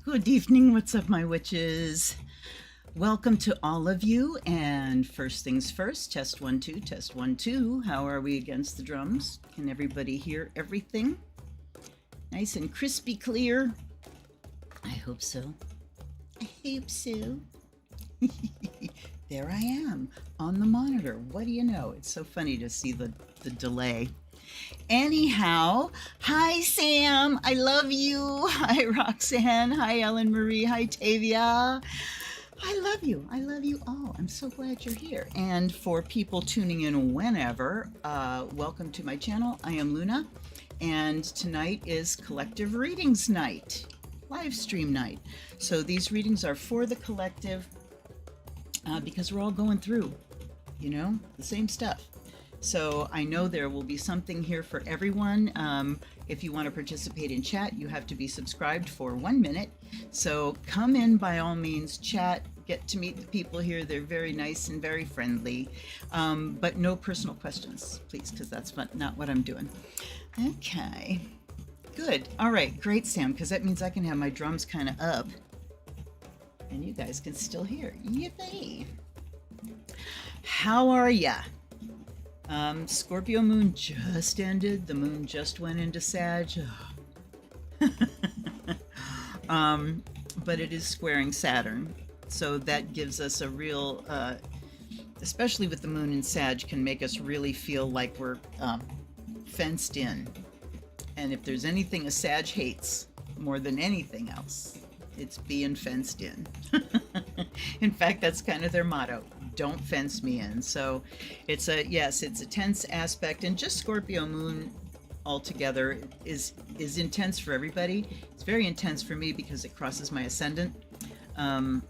Good evening. What's up, my witches? Welcome to all of you. And first things first, test 1, 2, test 1, 2. How are we against the drums? Can everybody hear everything? Nice and crispy clear? I hope so. I hope so. There I am on the monitor. What do you know? It's so funny to see the delay. Anyhow, hi Sam, I love you. Hi Roxanne, hi Ellen Marie, hi Tavia. I love you all. I'm so glad you're here. And for people tuning in whenever, welcome to my channel. I am Luna, and tonight is Collective Readings Night, live stream night. So these readings are for the collective because we're all going through, you know, the same stuff. So I know there will be something here for everyone. If you want to participate in chat, you have to be subscribed for 1 minute. So come in by all means, chat, get to meet the people here. They're very nice and very friendly, but no personal questions, please, because that's not what I'm doing. Okay, good. All right, great, Sam, because that means I can have my drums kind of up and you guys can still hear. Yippee! How are ya? Scorpio moon just ended. The moon just went into Sag. But it is squaring Saturn. So that gives us a real, especially with the moon in Sag, can make us really feel like we're fenced in. And if there's anything a Sag hates more than anything else, it's being fenced in. In fact, that's kind of their motto. Don't fence me in. So it's a, yes, it's a tense aspect, and just Scorpio moon altogether is intense for everybody. It's very intense for me because it crosses my ascendant. At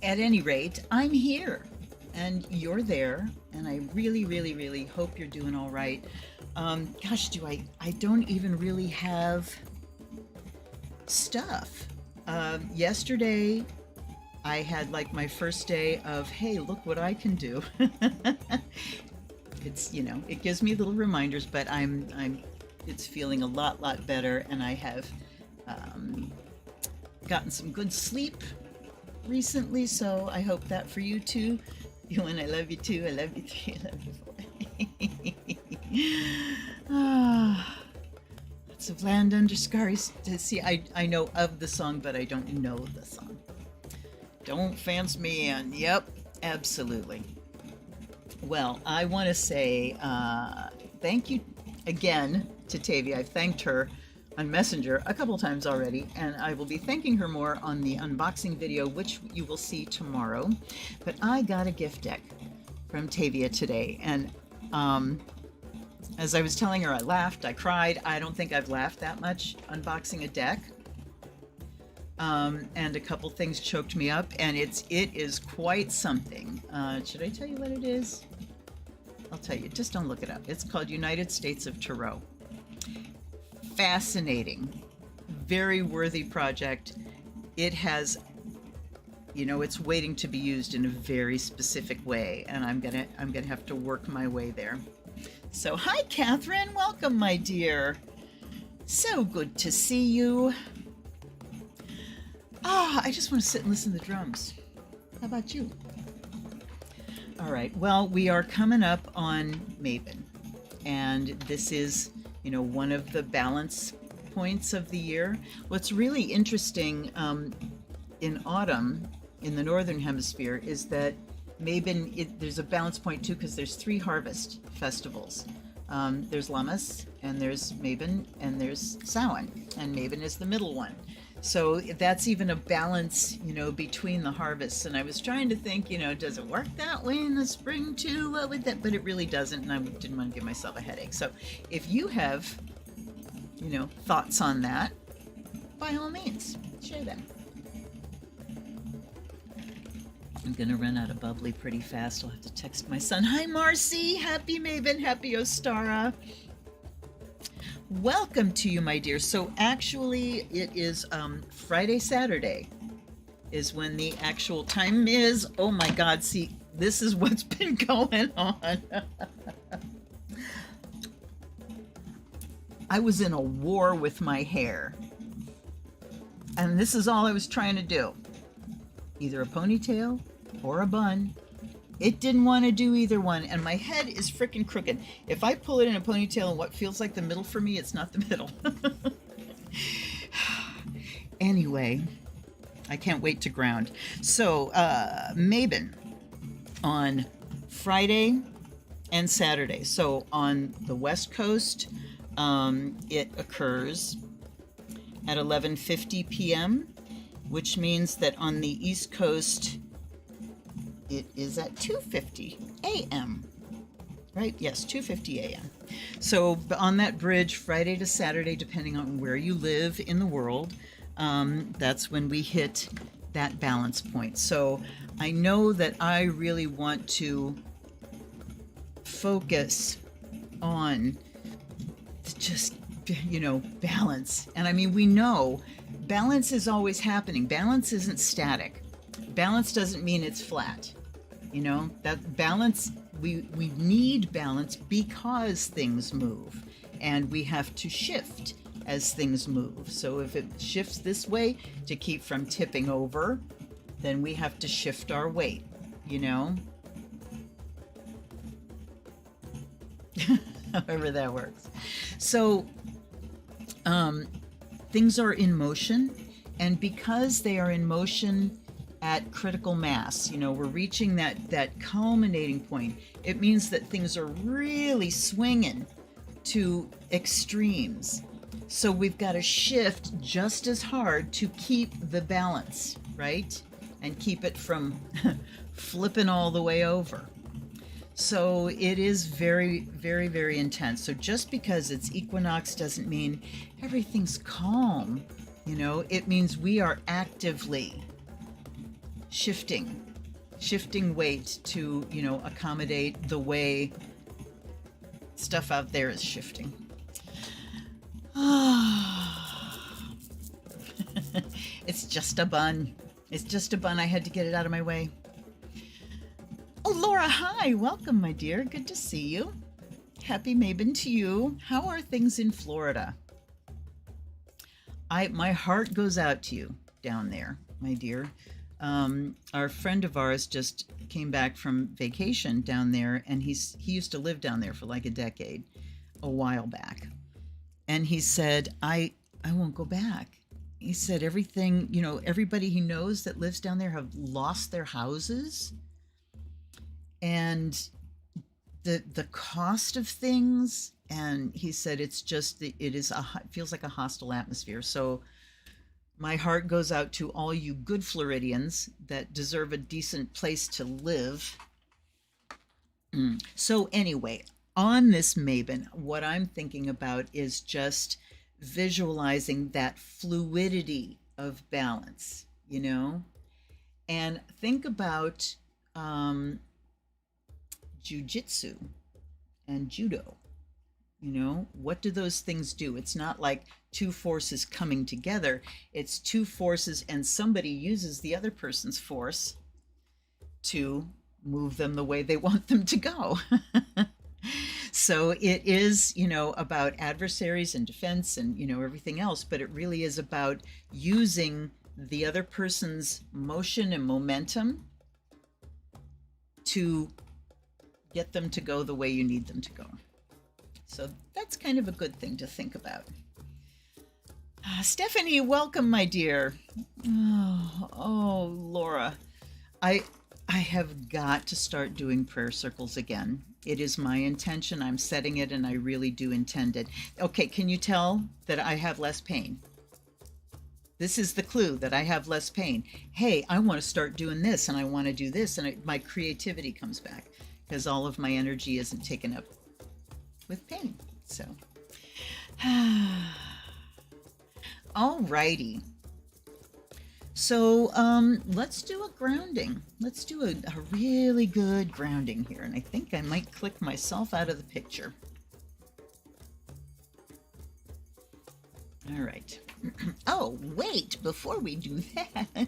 any rate, I'm here and you're there, and I really, really, really hope you're doing all right. Gosh, I don't even really have stuff. Yesterday I had like my first day of, hey, look what I can do. It's, you know, it gives me little reminders, but it's feeling a lot better, and I have gotten some good sleep recently, so I hope that for you too. You and I love you too. I love you too. I love you. Lots of land under scars to see. I know of the song, but I don't know the song. Don't fence me in. Yep, absolutely. Well, I want to say thank you again to Tavia. I've thanked her on Messenger a couple times already, and I will be thanking her more on the unboxing video, which you will see tomorrow. But I got a gift deck from Tavia today, and as I was telling her, I laughed, I cried. I don't think I've laughed that much unboxing a deck. And a couple things choked me up, and it is quite something. Should I tell you what it is? I'll tell you, just don't look it up. It's called United States of Tarot. Fascinating, very worthy project. It has, you know, it's waiting to be used in a very specific way, and I'm gonna have to work my way there. So hi Catherine, welcome my dear. So good to see you. I just want to sit and listen to the drums. How about you? All right, well, we are coming up on Mabon, and this is, you know, one of the balance points of the year. What's really interesting in autumn in the Northern Hemisphere is that Mabon, there's a balance point too, because there's 3 harvest festivals. There's Lammas, and there's Mabon, and there's Samhain, and Mabon is the middle one. So that's even a balance, you know, between the harvests. And I was trying to think, you know, does it work that way in the spring too? What would that? But it really doesn't, and I didn't want to give myself a headache. So if you have, you know, thoughts on that, by all means, share them. I'm gonna run out of bubbly pretty fast. I'll have to text my son. Hi Marcy, happy Mabon, happy Ostara. Welcome to you, my dear. So actually it is Friday, Saturday is when the actual time is. Oh my God, see, this is what's been going on. I was in a war with my hair. And this is all I was trying to do. Either a ponytail or a bun. It didn't want to do either one, and my head is freaking crooked. If I pull it in a ponytail and what feels like the middle for me, it's not the middle. Anyway, I can't wait to ground. So, Mabon on Friday and Saturday. So on the West Coast, it occurs at 11:50 p.m., which means that on the East Coast, it is at 2:50 a.m. Right? Yes, 2:50 a.m. So on that bridge, Friday to Saturday, depending on where you live in the world, that's when we hit that balance point. So I know that I really want to focus on just, balance. And I mean, we know balance is always happening. Balance isn't static. Balance doesn't mean it's flat. That balance, we need balance because things move, and we have to shift as things move. So if it shifts this way to keep from tipping over, then we have to shift our weight, however that works. So things are in motion, and because they are in motion at critical mass, we're reaching that culminating point. It means that things are really swinging to extremes. So we've got to shift just as hard to keep the balance, right? And keep it from flipping all the way over. So it is very, very, very intense. So just because it's equinox doesn't mean everything's calm. It means we are actively shifting weight to, accommodate the way stuff out there is shifting. It's just a bun. It's just a bun. I had to get it out of my way. Oh, Laura, hi. Welcome, my dear. Good to see you. Happy Mabon to you. How are things in Florida? My heart goes out to you down there, my dear. Our friend of ours just came back from vacation down there, and he used to live down there for like a decade, a while back. And he said, I won't go back. He said everything, everybody he knows that lives down there have lost their houses. And the cost of things, and he said it feels like a hostile atmosphere. So my heart goes out to all you good Floridians that deserve a decent place to live. So anyway, on this Mabon, what I'm thinking about is just visualizing that fluidity of balance, and think about jujitsu and judo. What do those things do? It's not like two forces coming together. It's two forces, and somebody uses the other person's force to move them the way they want them to go. So it is, about adversaries and defense and, everything else, but it really is about using the other person's motion and momentum to get them to go the way you need them to go. So that's kind of a good thing to think about. Stephanie, welcome, my dear. Oh, Laura, I have got to start doing prayer circles again. It is my intention. I'm setting it, and I really do intend it. Okay, can you tell that I have less pain? This is the clue that I have less pain. Hey, I want to start doing this, and I want to do this, and my creativity comes back because all of my energy isn't taken up with pain. So, all righty. So let's do a grounding. Let's do a really good grounding here. And I think I might click myself out of the picture. All right. Oh, wait, before we do that. I'm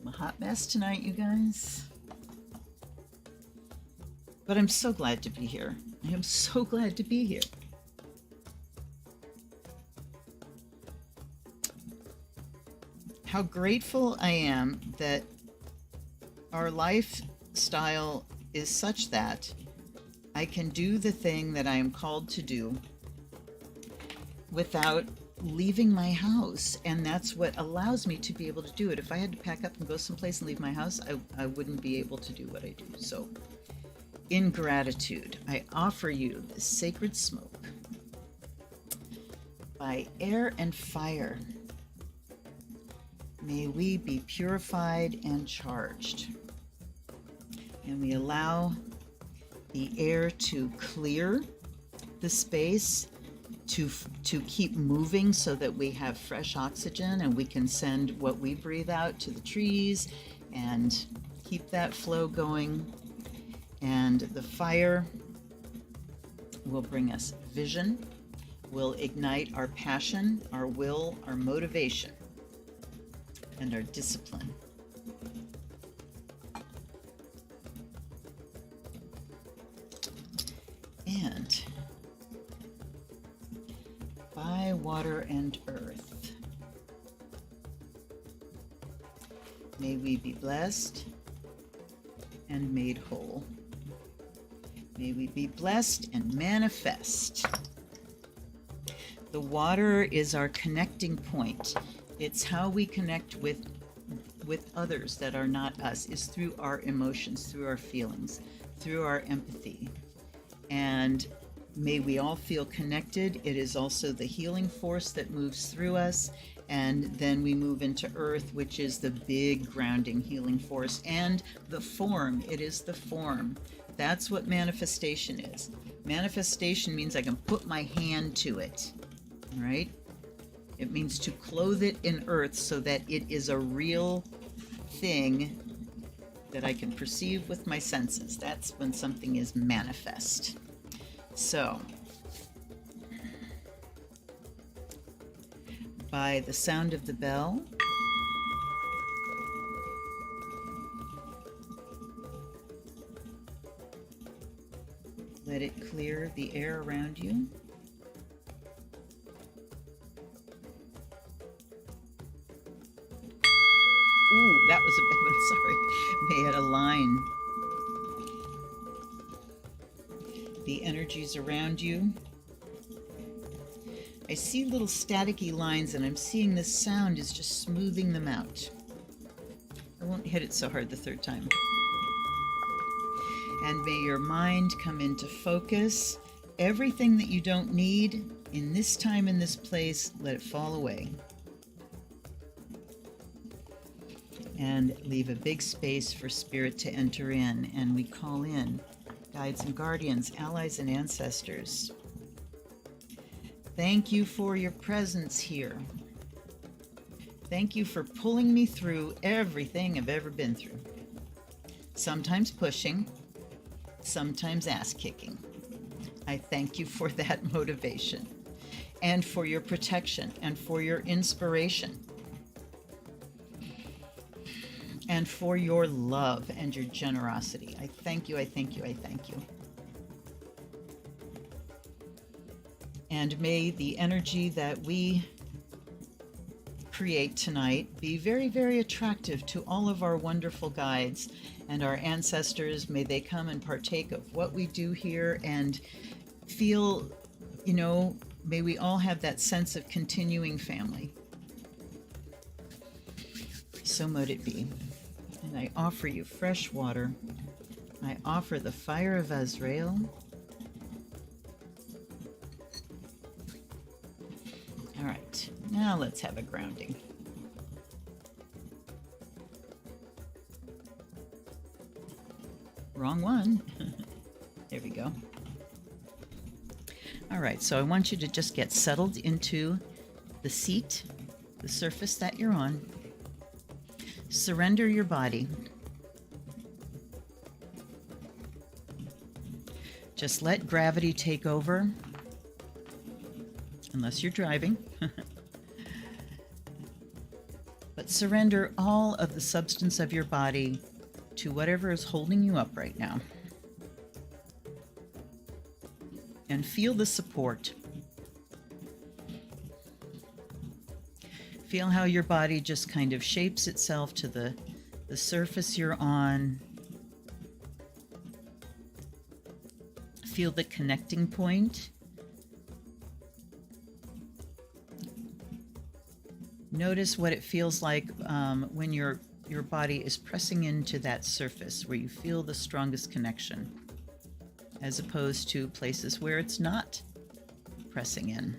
a hot mess tonight, you guys. But I'm so glad to be here. I am so glad to be here. how grateful I am that our lifestyle is such that I can do the thing that I am called to do without leaving my house. And that's what allows me to be able to do it. If I had to pack up and go someplace and leave my house, I wouldn't be able to do what I do. So in gratitude, I offer you this sacred smoke by air and fire. May we be purified and charged. And we allow the air to clear the space, to keep moving so that we have fresh oxygen and we can send what we breathe out to the trees and keep that flow going. And the fire will bring us vision, will ignite our passion, our will, our motivation, and our discipline. And by water and earth, may we be blessed and made whole. May we be blessed and manifest. The water is our connecting point. It's how we connect with others that are not us, is through our emotions, through our feelings, through our empathy. And may we all feel connected. It is also the healing force that moves through us. And then we move into earth, which is the big grounding healing force. And the form, it is the form. That's what manifestation is. Manifestation means I can put my hand to it, right? It means to clothe it in earth so that it is a real thing that I can perceive with my senses. That's when something is manifest. So, by the sound of the bell, let it clear the air around you. Ooh, that was a big one, sorry. May it align the energies around you. I see little staticky lines, and I'm seeing this sound is just smoothing them out. I won't hit it so hard the third time. And may your mind come into focus. Everything that you don't need in this time, in this place, let it fall away. And leave a big space for spirit to enter in. And we call in guides and guardians, allies and ancestors. Thank you for your presence here. Thank you for pulling me through everything I've ever been through. Sometimes pushing, sometimes ass kicking. I thank you for that motivation and for your protection and for your inspiration and for your love and your generosity. I thank you, I thank you, I thank you. And may the energy that we create tonight be very, very attractive to all of our wonderful guides and our ancestors. May they come and partake of what we do here and feel, may we all have that sense of continuing family. So mote it be. And I offer you fresh water. I offer the fire of Azrael. All right, now let's have a grounding. Wrong one. There we go. All right, so I want you to just get settled into the seat, the surface that you're on. Surrender your body. Just let gravity take over, unless you're driving. But surrender all of the substance of your body to whatever is holding you up right now. And feel the support. Feel how your body just kind of shapes itself to the surface you're on. Feel the connecting point. Notice what it feels like when your body is pressing into that surface where you feel the strongest connection, as opposed to places where it's not pressing in.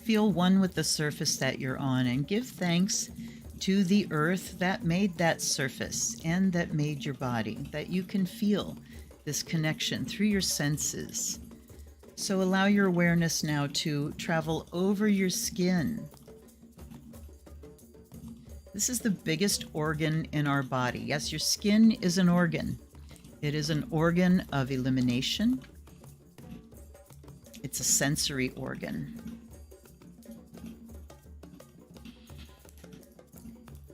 Feel one with the surface that you're on and give thanks to the earth that made that surface and that made your body, that you can feel this connection through your senses. So allow your awareness now to travel over your skin. This is the biggest organ in our body. Yes, your skin is an organ. It is an organ of elimination. It's a sensory organ.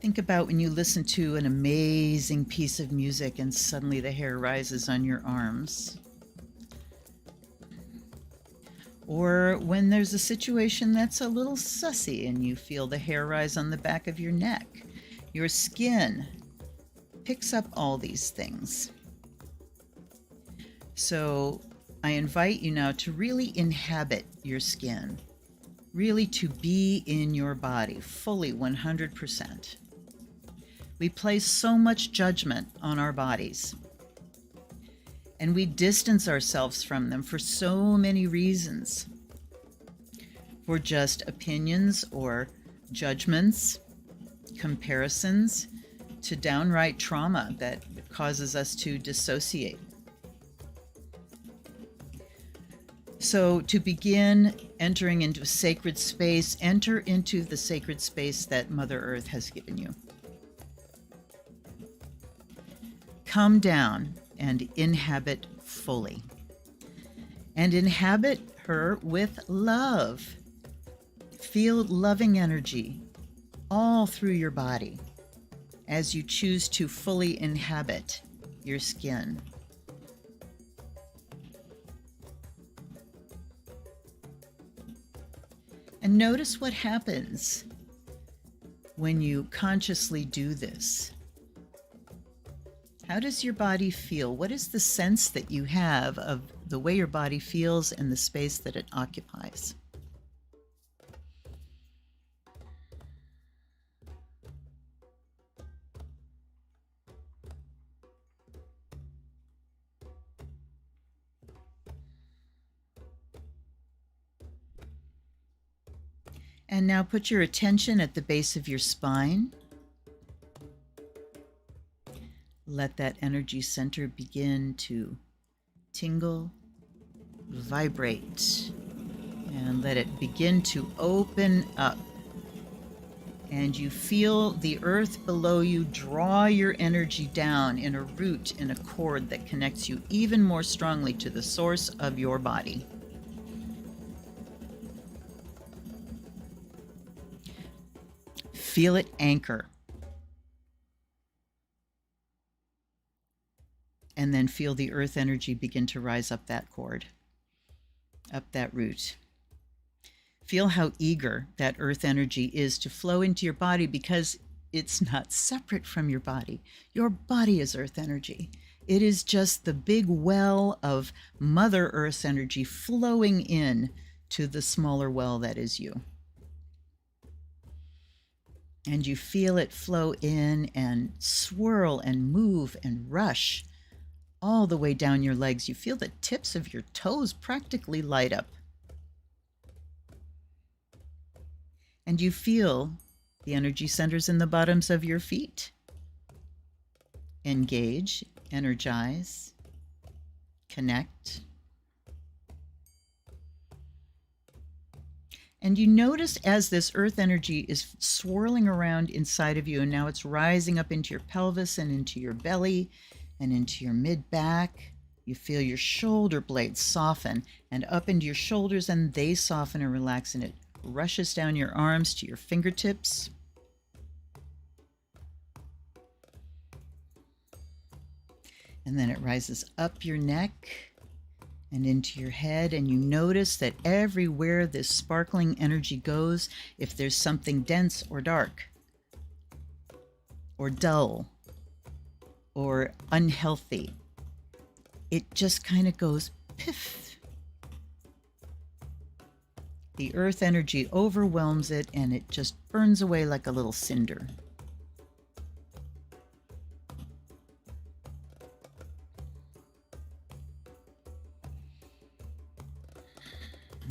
Think about when you listen to an amazing piece of music and suddenly the hair rises on your arms. Or when there's a situation that's a little sussy and you feel the hair rise on the back of your neck. Your skin picks up all these things. So I invite you now to really inhabit your skin, really to be in your body fully 100%. We place so much judgment on our bodies, and we distance ourselves from them for so many reasons. For just opinions or judgments, comparisons, to downright trauma that causes us to dissociate. So to begin entering into a sacred space, enter into the sacred space that Mother Earth has given you. Come down and inhabit fully. And inhabit her with love. Feel loving energy all through your body as you choose to fully inhabit your skin. And notice what happens when you consciously do this. How does your body feel? What is the sense that you have of the way your body feels and the space that it occupies? And now put your attention at the base of your spine. Let that energy center begin to tingle, vibrate, and let it begin to open up. And you feel the earth below you draw your energy down in a root, in a cord that connects you even more strongly to the source of your body. Feel it anchor. And then feel the earth energy begin to rise up that cord, up that root. Feel how eager that earth energy is to flow into your body because it's not separate from your body. Your body is earth energy. It is just the big well of Mother Earth's energy flowing in to the smaller well that is you. And you feel it flow in and swirl and move and rush all the way down your legs. You feel the tips of your toes practically light up. And you feel the energy centers in the bottoms of your feet. Engage, energize, connect. And you notice as this earth energy is swirling around inside of you, and now it's rising up into your pelvis and into your belly and into your mid-back. You feel your shoulder blades soften and up into your shoulders, and they soften and relax, and it rushes down your arms to your fingertips. And then it rises up your neck and into your head, and you notice that everywhere this sparkling energy goes, if there's something dense or dark or dull or unhealthy, it just kind of goes piff. The earth energy overwhelms it, and it just burns away like a little cinder.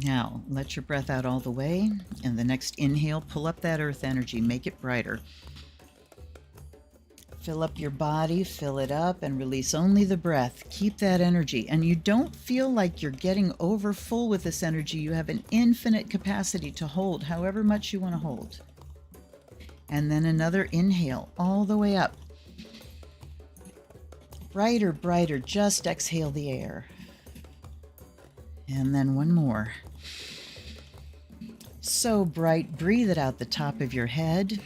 Now, let your breath out all the way, and the next inhale, pull up that earth energy, make it brighter. Fill up your body, fill it up, and release only the breath. Keep that energy, and you don't feel like you're getting over full with this energy. You have an infinite capacity to hold however much you want to hold. And then another inhale all the way up. Brighter, brighter, just exhale the air. And then one more. So bright, breathe it out the top of your head.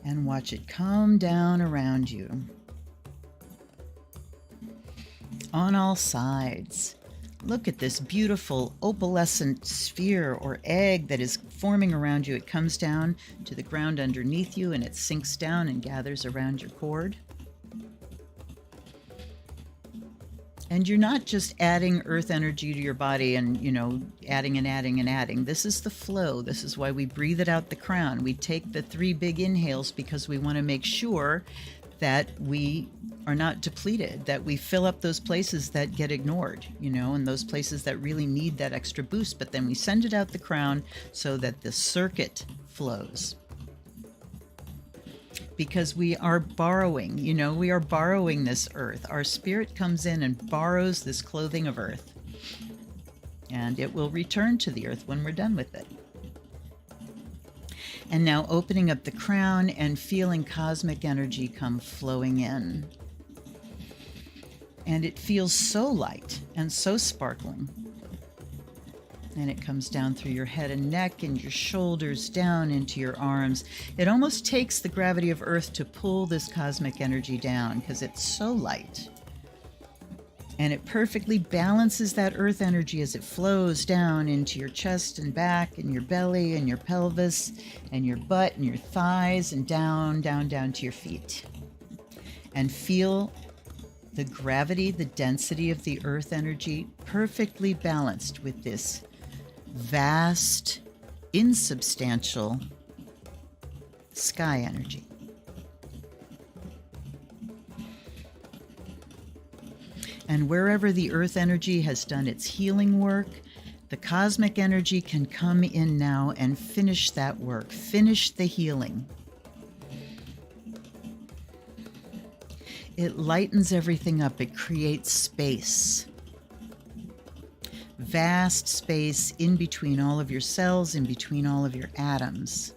And watch it come down around you. On all sides. Look at this beautiful opalescent sphere or egg that is forming around you. It comes down to the ground underneath you, and it sinks down and gathers around your cord. And you're not just adding earth energy to your body and, adding and adding and adding. This is the flow. This is why we breathe it out the crown. We take the 3 big inhales because we want to make sure that we are not depleted, that we fill up those places that get ignored, and those places that really need that extra boost. But then we send it out the crown so that the circuit flows. Because we are borrowing, we are borrowing this earth. Our spirit comes in and borrows this clothing of earth. And it will return to the earth when we're done with it. And now opening up the crown and feeling cosmic energy come flowing in. And it feels so light and so sparkling. And it comes down through your head and neck and your shoulders down into your arms. It almost takes the gravity of Earth to pull this cosmic energy down because it's so light. And it perfectly balances that Earth energy as it flows down into your chest and back and your belly and your pelvis and your butt and your thighs and down, down, down to your feet. And feel the gravity, the density of the Earth energy perfectly balanced with this vast, insubstantial sky energy. And wherever the earth energy has done its healing work, the cosmic energy can come in now and finish that work, finish the healing. It lightens everything up. It creates space. Vast space in between all of your cells, in between all of your atoms.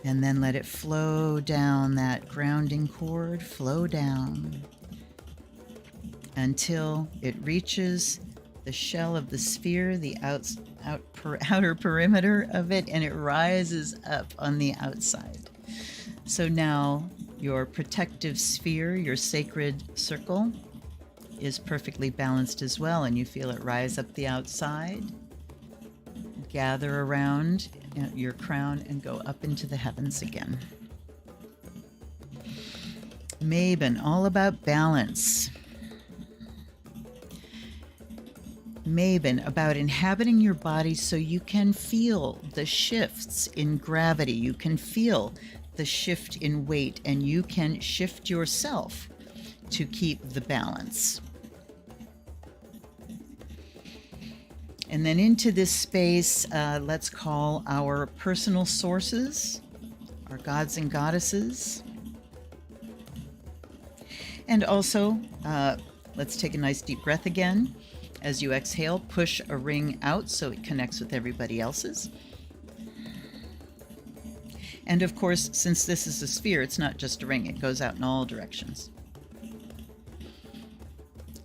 And then let it flow down that grounding cord, flow down until it reaches the shell of the sphere, the outer perimeter of it, and it rises up on the outside. So now your protective sphere, your sacred circle, is perfectly balanced as well, and you feel it rise up the outside, gather around your crown, and go up into the heavens again. Mabon, all about balance. Mabon, about inhabiting your body so you can feel the shifts in gravity, you can feel the shift in weight, and you can shift yourself to keep the balance. And then into this space, let's call our personal sources, our gods and goddesses. And also, let's take a nice deep breath again. As you exhale, push a ring out so it connects with everybody else's. And of course, since this is a sphere, it's not just a ring, it goes out in all directions.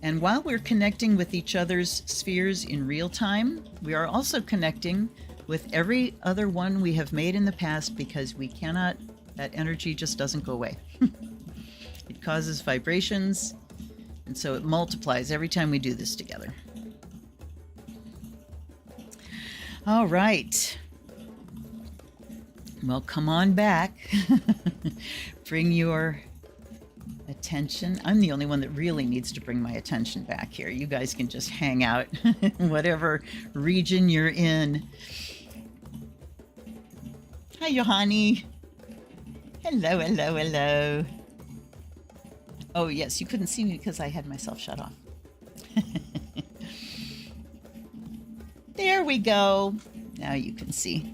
And while we're connecting with each other's spheres in real time, we are also connecting with every other one we have made in the past, because we cannot, that energy just doesn't go away. It causes vibrations, and so it multiplies every time we do this together. All right. Well, come on back. Bring your attention. I'm the only one that really needs to bring my attention back here. You guys can just hang out, whatever region you're in. Hi, Johanny. Hello, hello, hello. Oh, yes, you couldn't see me because I had myself shut off. There we go. Now you can see.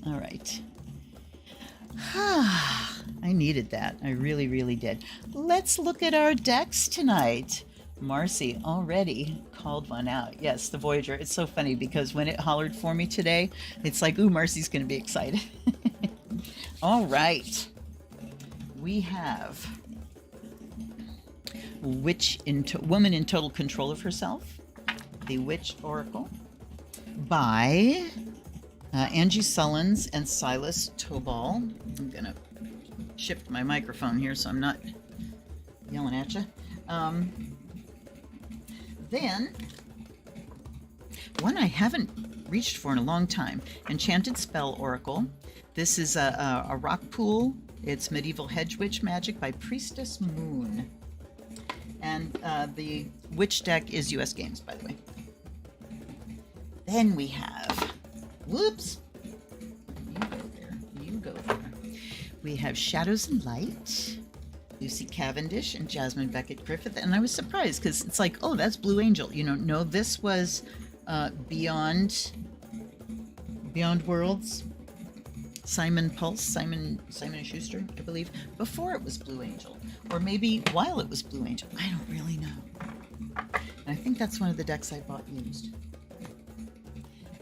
All right. I needed that. I really, really did. Let's look at our decks tonight. Marcy already called one out. Yes, the Voyager. It's so funny because when it hollered for me today, it's like, ooh, Marcy's going to be excited. All right. We have Woman in Total Control of Herself, The Witch Oracle, by Angie Sullins and Silas Tobal. I'm going to shift my microphone here so I'm not yelling at you. Then, one I haven't reached for in a long time, Enchanted Spell Oracle. This is a rock pool. It's medieval hedge witch magic by Priestess Moon. And the witch deck is US Games, by the way. Then we have, whoops, you go there, you go there. We have Shadows and Light, Lucy Cavendish and Jasmine Beckett Griffith. And I was surprised because it's like, oh, that's Blue Angel. You know, no, this was Beyond Worlds. Simon Pulse, Simon & Schuster, I believe, before it was Blue Angel. Or maybe while it was Blue Angel. I don't really know. And I think that's one of the decks I bought used.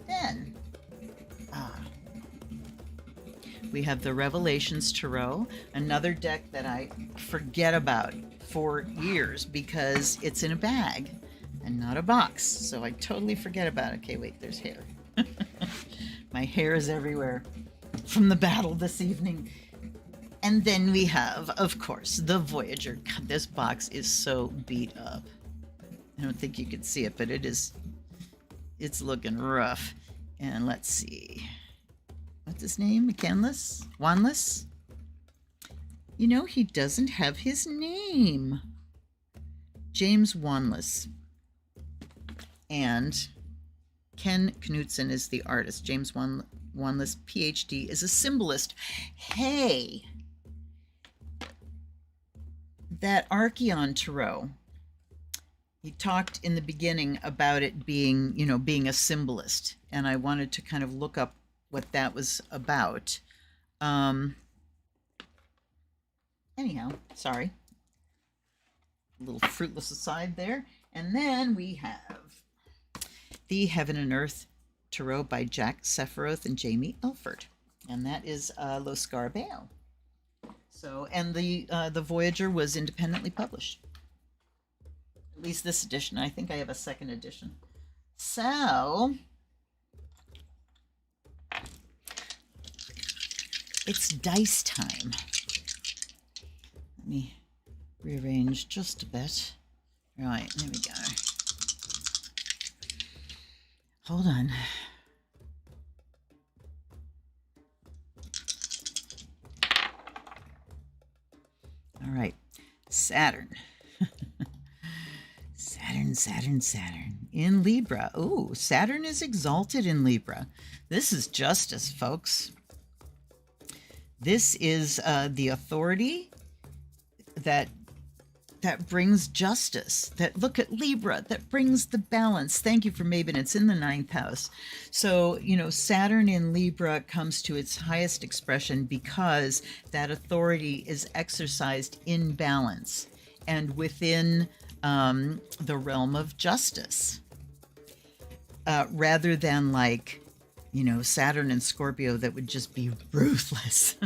Then, we have the Revelations Tarot, another deck that I forget about for years because it's in a bag and not a box. So I totally forget about it. Okay, wait, there's hair. My hair is everywhere from the battle this evening. And then we have, of course, the Voyager. God, this box is so beat up. I don't think you can see it, but it's looking rough. And let's see. What's his name? McCandless? Wanless? You know, he doesn't have his name. James Wanless. And Ken Knutson is the artist. James Wanless, PhD, is a symbolist. Hey, that Archeon Tarot, he talked in the beginning about it being, you know, being a symbolist. And I wanted to kind of look up what that was about. Anyhow, sorry. A little fruitless aside there. And then we have the Heaven and Earth Tarot by Jack Sephiroth and Jamie Elford. And that is Lo Scarabeo. So, and the Voyager was independently published. At least this edition. I think I have a second edition. So, it's dice time. Let me rearrange just a bit. Right, there we go. Hold on. All right, Saturn. Saturn in Libra. Oh, Saturn is exalted in Libra. This is justice, folks. This is the authority that brings justice. That, look at Libra, that brings the balance. Thank you for Mabon. It's in the 9th house. So, you know, Saturn in Libra comes to its highest expression because that authority is exercised in balance and within the realm of justice, rather than like, you know, Saturn and Scorpio that would just be ruthless.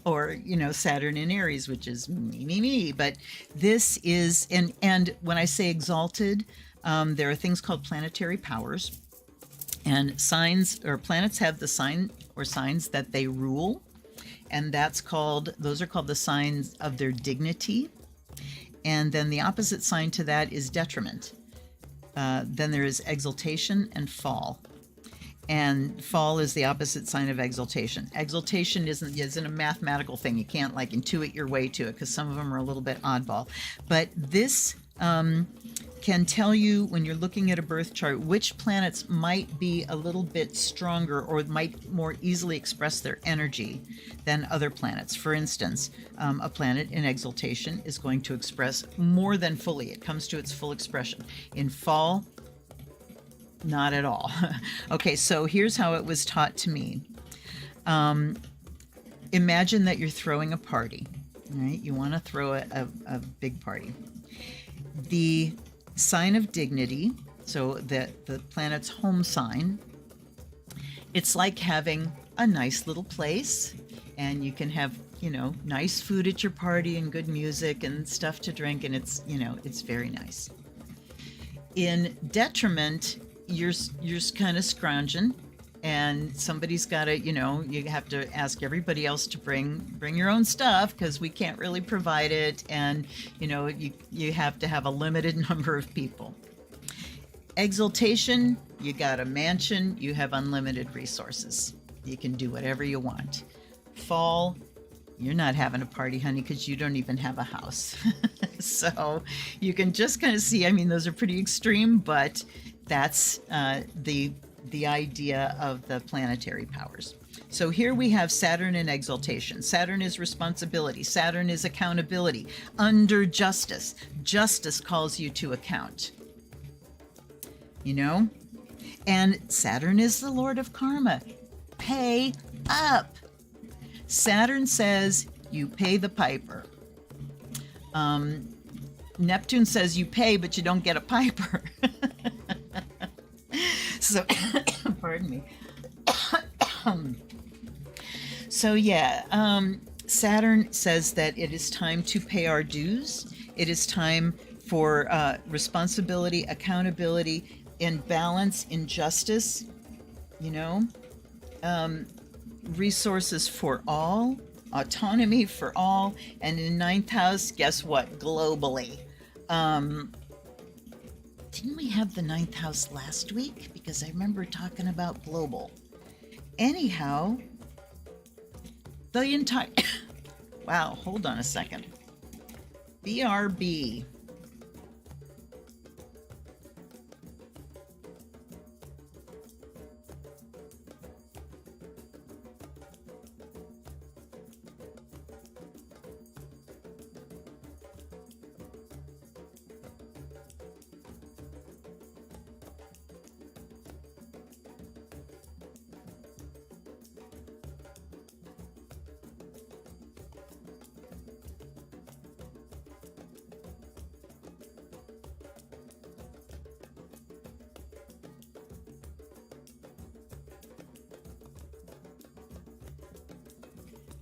Or, you know, Saturn in Aries, which is me. But this is, and when I say exalted, there are things called planetary powers, and signs or planets have the sign or signs that they rule, and those are called the signs of their dignity. And then the opposite sign to that is detriment. Then there is exaltation and fall. And fall is the opposite sign of exaltation. Exaltation isn't a mathematical thing. You can't like intuit your way to it because some of them are a little bit oddball. But this can tell you when you're looking at a birth chart which planets might be a little bit stronger or might more easily express their energy than other planets. For instance, a planet in exaltation is going to express more than fully. It comes to its full expression. In fall, not at all. Okay, so here's how it was taught to me. Imagine that you're throwing a party, right? You want to throw a big party. The sign of dignity, so that the planet's home sign, it's like having a nice little place, and you can have, you know, nice food at your party and good music and stuff to drink, and it's, you know, it's very nice. In detriment, you're kind of scrounging, and somebody's got to, you know, you have to ask everybody else to bring your own stuff because we can't really provide it, and you know, you have to have a limited number of people. Exaltation, you got a mansion, you have unlimited resources, you can do whatever you want. Fall, you're not having a party, honey, because you don't even have a house. So you can just kind of see, I mean, those are pretty extreme, but that's the idea of the planetary powers. So here we have Saturn in exaltation. Saturn is responsibility. Saturn is accountability. Under justice. Justice calls you to account. You know? And Saturn is the Lord of karma. Pay up. Saturn says you pay the piper. Neptune says you pay, but you don't get a piper. So, pardon me. So yeah, Saturn says that it is time to pay our dues. It is time for responsibility, accountability, in balance, in justice, you know, resources for all, autonomy for all, and in ninth house, guess what? Globally. Didn't we have the ninth house last week? Because I remember talking about global. Anyhow, the entire... Wow, hold on a second. BRB.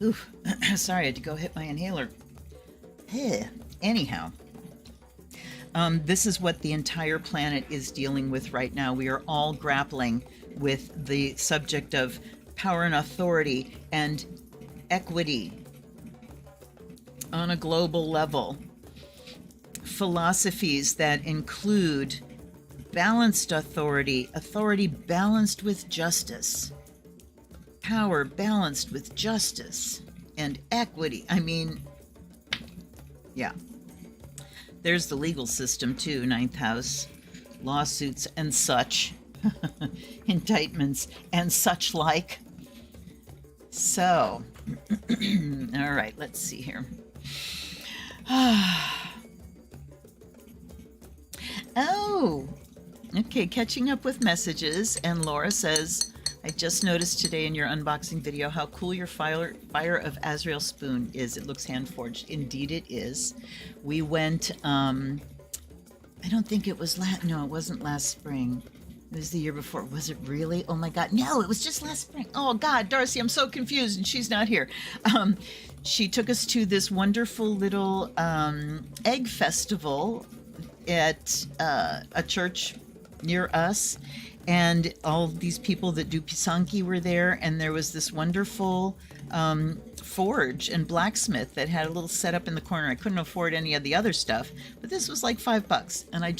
Oof, sorry, I had to go hit my inhaler. Anyhow, this is what the entire planet is dealing with right now. We are all grappling with the subject of power and authority and equity on a global level. Philosophies that include balanced authority, authority balanced with justice, power balanced with justice, and equity. I mean, yeah. There's the legal system too, ninth house, lawsuits and such, indictments and such like. So, all right, let's see here. Oh, okay, catching up with messages, and Laura says, I just noticed today in your unboxing video how cool your Fire of Azrael spoon is. It looks hand-forged. Indeed it is. We went, I don't think it was no, it wasn't last spring. It was the year before. Was it really? Oh my God. No, it was just last spring. Oh God, Darcy, I'm so confused, and she's not here. She took us to this wonderful little egg festival at a church near us. and all these people that do pisanki were there, and there was this wonderful forge and blacksmith that had a little setup in the corner. I couldn't afford any of the other stuff, but this was like $5, and I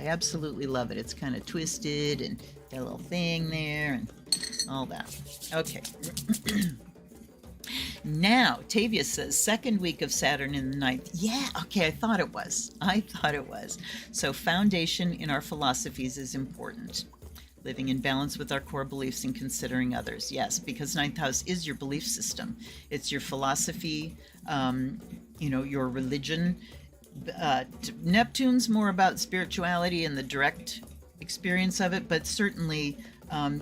absolutely love it. It's kind of twisted and got a little thing there and all that. Okay. Now, Tavia says, second week of Saturn in the ninth. Yeah, okay, I thought it was. So foundation in our philosophies is important. Living in balance with our core beliefs and considering others. Yes, because ninth house is your belief system. It's your philosophy, your religion. Neptune's more about spirituality and the direct experience of it, but certainly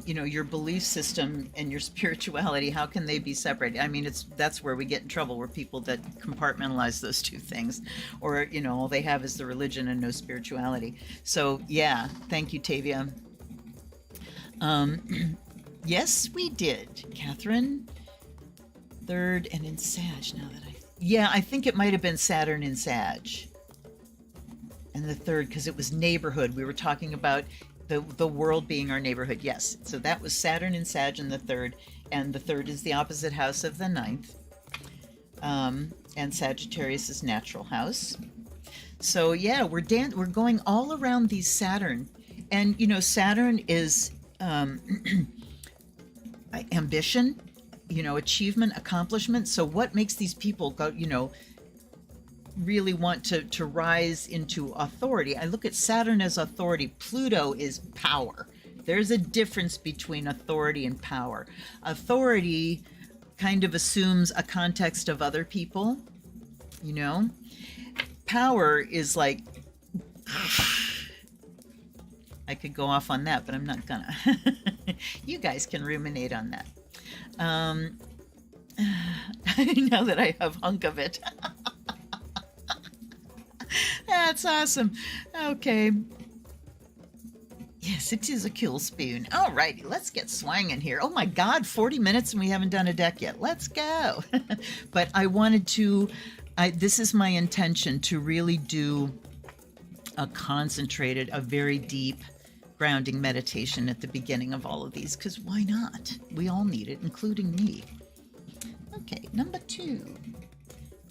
your belief system and your spirituality, how can they be separated? I mean, that's where we get in trouble, where people that compartmentalize those two things, or all they have is the religion and no spirituality. So yeah, thank you, Tavia. Yes, we did, Catherine. Third and in Sag. I think it might have been Saturn in Sag, and the third, because it was neighborhood. We were talking about the world being our neighborhood. Yes, so that was Saturn in Sag in the third, and the third is the opposite house of the ninth, and Sagittarius is natural house. So yeah, we're going all around these Saturn, and Saturn is ambition, achievement, accomplishment. So what makes these people go, really want to rise into authority? I look at Saturn as authority. Pluto is power. There's a difference between authority and power. Authority kind of assumes a context of other people, Power is like, I could go off on that, but I'm not gonna. You guys can ruminate on that. Now that I have hunk of it. That's awesome. Okay. Yes, it is a cool spoon. All righty, let's get swinging here. Oh my God, 40 minutes and we haven't done a deck yet. Let's go. But I wanted to, this is my intention, to really do a concentrated, a very deep grounding meditation at the beginning of all of these, because why not? We all need it, including me. Okay, number 2.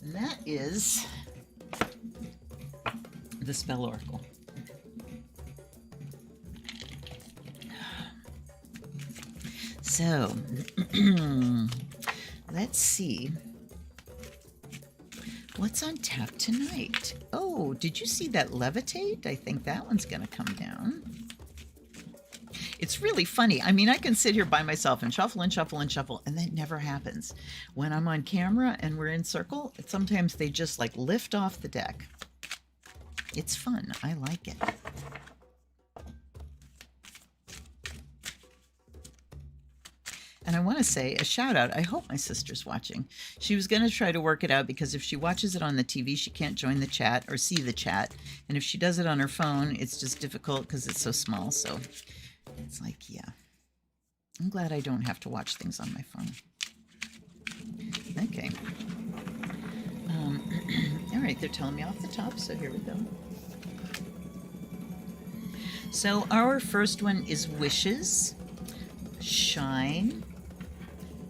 And that is the Spell Oracle. So, let's see. What's on tap tonight? Oh, did you see that levitate? I think that one's going to come down. It's really funny. I mean, I can sit here by myself and shuffle and shuffle and shuffle, and that never happens. When I'm on camera and we're in circle, sometimes they just like lift off the deck. It's fun. I like it. And I want to say a shout out. I hope my sister's watching. She was going to try to work it out, because if she watches it on the TV, she can't join the chat or see the chat. And if she does it on her phone, it's just difficult because it's so small. So it's like, yeah. I'm glad I don't have to watch things on my phone. Okay. All right, they're telling me off the top, so here we go. So our first one is wishes, shine,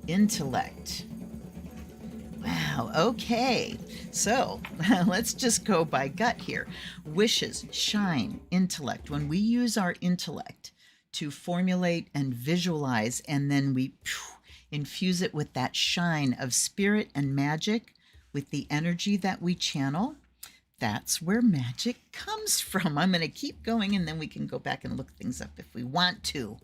intellect. Wow, okay. So let's just go by gut here. Wishes, shine, intellect. When we use our intellect to formulate and visualize, and then we infuse it with that shine of spirit and magic, with the energy that we channel, that's where magic comes from. I'm going to keep going, and then we can go back and look things up if we want to.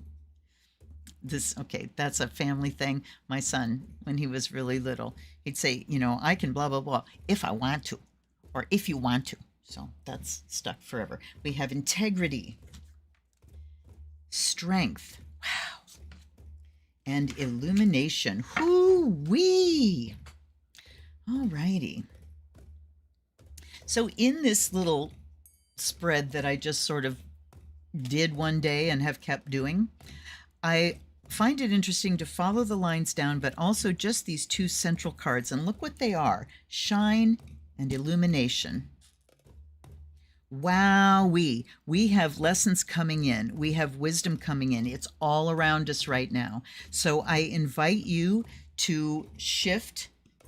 Okay, that's a family thing. My son, when he was really little, he'd say, I can blah, blah, blah, if I want to, or if you want to. So that's stuck forever. We have integrity, strength, wow, and illumination. Hoo-wee! All righty. So in this little spread that I just sort of did one day and have kept doing, I find it interesting to follow the lines down, but also just these 2 central cards. And look what they are: shine and illumination. Wowee. We have lessons coming in. We have wisdom coming in. It's all around us right now. So I invite you to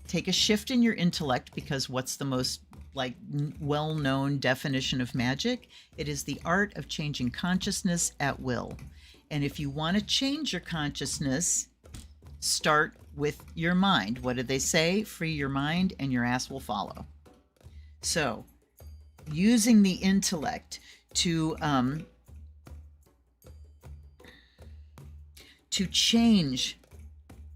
take a shift in your intellect, because what's the most like well-known definition of magic? It is the art of changing consciousness at will. And if you want to change your consciousness, start with your mind. What do they say? Free your mind and your ass will follow. So using the intellect to change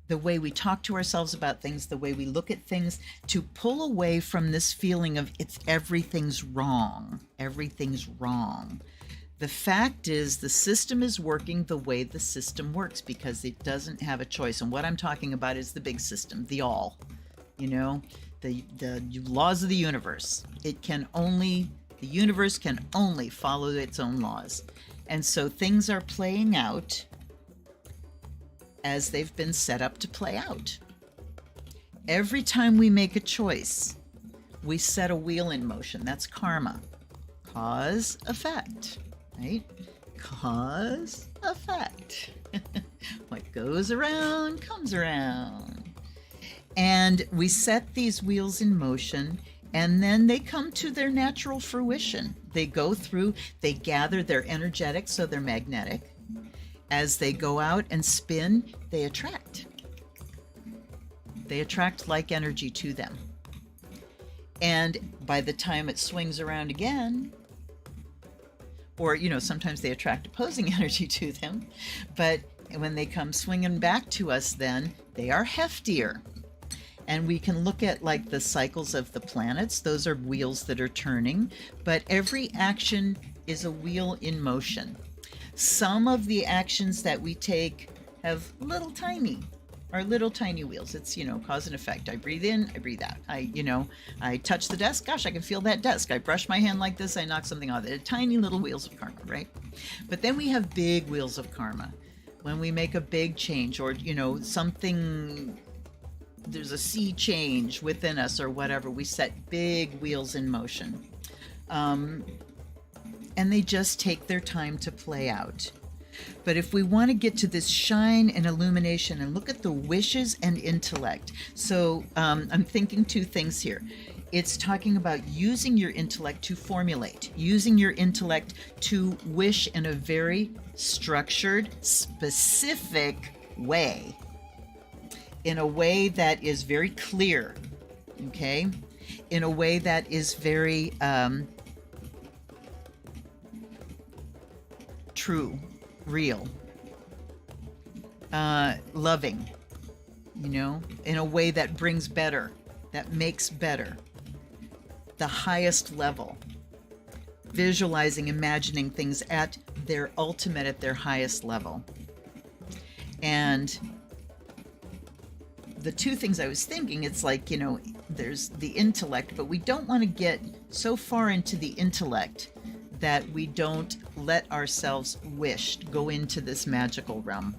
the way we talk to ourselves about things, the way we look at things, to pull away from this feeling of everything's wrong. Everything's wrong. The fact is, the system is working the way the system works because it doesn't have a choice. And what I'm talking about is the big system, the all, the laws of the universe. The universe can only follow its own laws. And so things are playing out as they've been set up to play out. Every time we make a choice, we set a wheel in motion. That's karma. Cause, effect, right? Cause, effect. What goes around comes around. And we set these wheels in motion, and then they come to their natural fruition. They go through, they gather, they're energetic, so they're magnetic. As they go out and spin, they attract. They attract like energy to them. And by the time it swings around again, or, sometimes they attract opposing energy to them, but when they come swinging back to us, then they are heftier. And we can look at like the cycles of the planets. Those are wheels that are turning, but every action is a wheel in motion. Some of the actions that we take have little tiny wheels. It's, cause and effect. I breathe in, I breathe out. I touch the desk. Gosh, I can feel that desk. I brush my hand like this. I knock something off. They're tiny little wheels of karma, right? But then we have big wheels of karma. When we make a big change, or, something, there's a sea change within us or whatever, we set big wheels in motion. And they just take their time to play out. But if we want to get to this shine and illumination and look at the wishes and intellect, so I'm thinking two things here. It's talking about using your intellect to formulate, using your intellect to wish in a very structured, specific way, in a way that is very clear, okay? In a way that is very true, real, loving, in a way that brings better, that makes better, the highest level, visualizing, imagining things at their ultimate, at their highest level. And the two things I was thinking, it's like, there's the intellect, but we don't want to get so far into the intellect that we don't let ourselves go into this magical realm.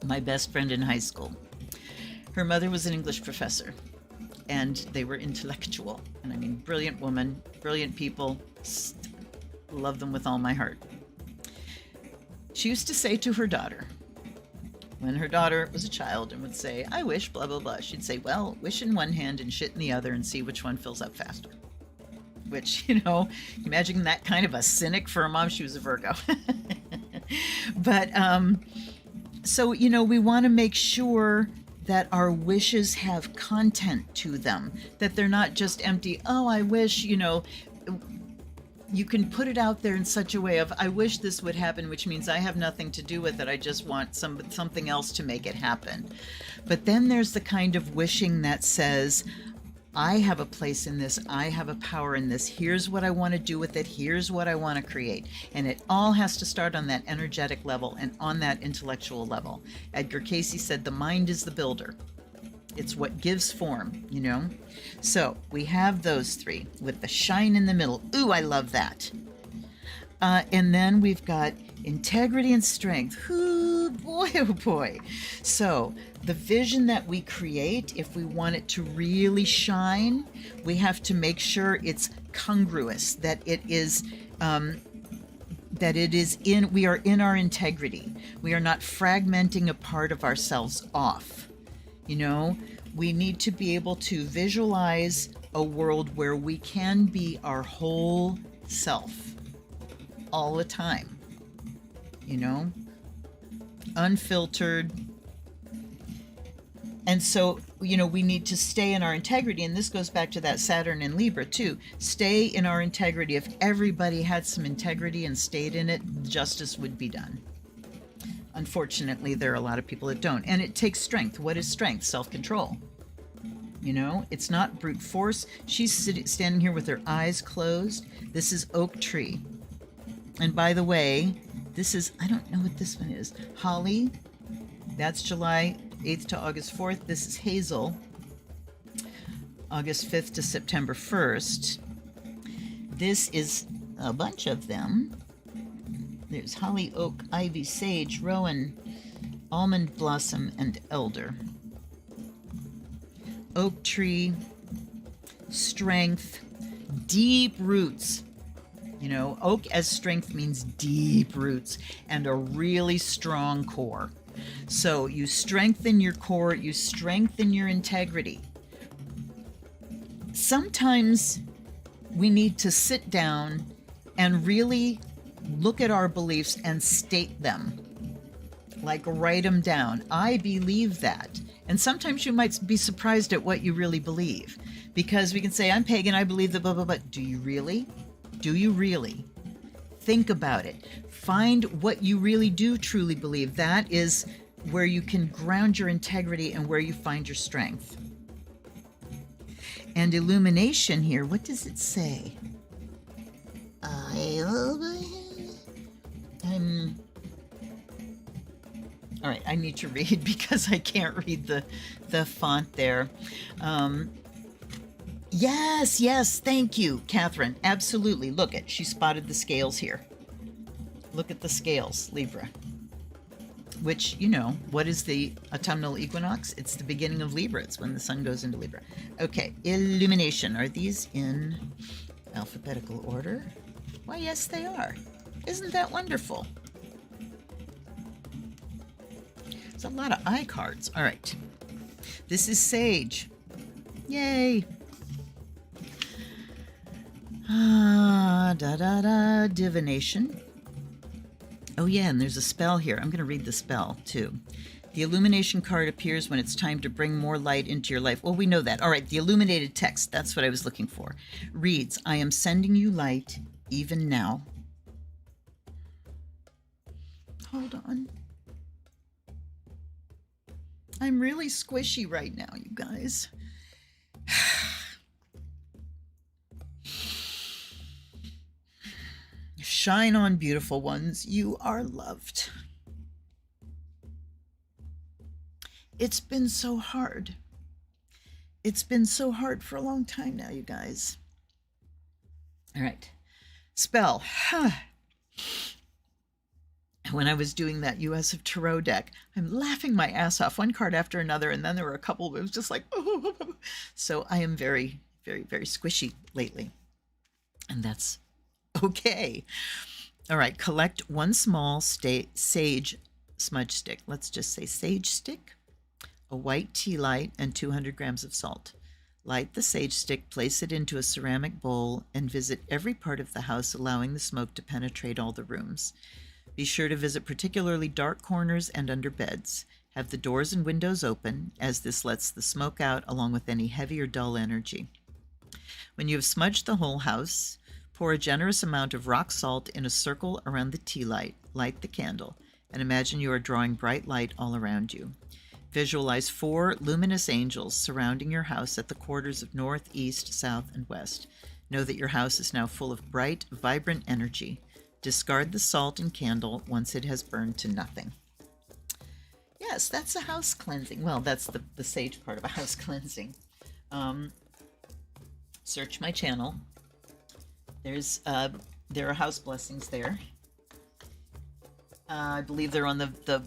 My best friend in high school, her mother was an English professor, and they were intellectual. And I mean, brilliant woman, brilliant people, love them with all my heart. She used to say to her daughter, when her daughter was a child and would say, I wish, blah, blah, blah, she'd say, well, wish in one hand and shit in the other and see which one fills up faster. Which, imagine that kind of a cynic for a mom. She was a Virgo. But, so, we want to make sure that our wishes have content to them, that they're not just empty, oh, I wish, you can put it out there in such a way of, I wish this would happen, which means I have nothing to do with it. I just want something else to make it happen. But then there's the kind of wishing that says, I have a place in this. I have a power in this. Here's what I want to do with it. Here's what I want to create. And it all has to start on that energetic level and on that intellectual level. Edgar Cayce said, the mind is the builder. It's what gives form, So we have those three with the shine in the middle. Ooh, I love that. And then we've got integrity and strength. Ooh, boy. boy, oh boy. So the vision that we create, if we want it to really shine, we have to make sure it's congruous, that it is we are in our integrity. We are not fragmenting a part of ourselves off. You know, we need to be able to visualize a world where we can be our whole self all the time, you know, unfiltered. And so, you know, we need to stay in our integrity. And this goes back to that Saturn in Libra too. Stay in our integrity. If everybody had some integrity and stayed in it, justice would be done. Unfortunately, there are a lot of people that don't. And it takes strength. What is strength? Self-control. You know, it's not brute force. She's standing here with her eyes closed. This is oak tree. And by the way, this is, I don't know what this one is. Holly, that's July 8th to August 4th. This is hazel, August 5th to September 1st. This is a bunch of them. There's holly, oak, ivy, sage, rowan, almond blossom, and elder. Oak tree, strength, deep roots. You know, oak as strength means deep roots and a really strong core. So you strengthen your core, you strengthen your integrity. Sometimes we need to sit down and really look at our beliefs and state them. Like write them down. I believe that. And sometimes you might be surprised at what you really believe. Because we can say, I'm pagan, I believe the blah, blah, blah. Do you really? Do you really? Think about it. Find what you really do truly believe. That is where you can ground your integrity and where you find your strength. And illumination here, what does it say? All right, I need to read because I can't read the font there. Yes, thank you, Catherine. Absolutely. Look at, she spotted the scales here. Look at the scales, Libra. Which, you know, what is the autumnal equinox? It's the beginning of Libra. It's when the sun goes into Libra. Okay, illumination. Are these in alphabetical order? Why, yes, they are. Isn't that wonderful? There's a lot of eye cards. All right. This is sage. Yay. Divination. Oh yeah, and there's a spell here. I'm going to read the spell too. The illumination card appears when it's time to bring more light into your life. Well, we know that. All right, the illuminated text. That's what I was looking for. Reads, I am sending you light even now. Hold on. I'm really squishy right now, you guys. Shine on, beautiful ones. You are loved. It's been so hard. It's been so hard for a long time now, you guys. All right. Spell. When I was doing that US of Tarot deck, I'm laughing my ass off, one card after another, and then there were a couple, it was just like, oh. So I am very, very, very squishy lately. And that's okay. All right, collect one small sage smudge stick. Let's just say sage stick, a white tea light, and 200 grams of salt. Light the sage stick, place it into a ceramic bowl, and visit every part of the house, allowing the smoke to penetrate all the rooms. Be sure to visit particularly dark corners and under beds. Have the doors and windows open, as this lets the smoke out along with any heavy or dull energy. When you have smudged the whole house, pour a generous amount of rock salt in a circle around the tea light, light the candle, and imagine you are drawing bright light all around you. Visualize 4 luminous angels surrounding your house at the quarters of north, east, south, and west. Know that your house is now full of bright, vibrant energy. Discard the salt and candle once it has burned to nothing. Yes, that's a house cleansing. Well, that's the sage part of a house cleansing. Search my channel. There are house blessings there. I believe they're on the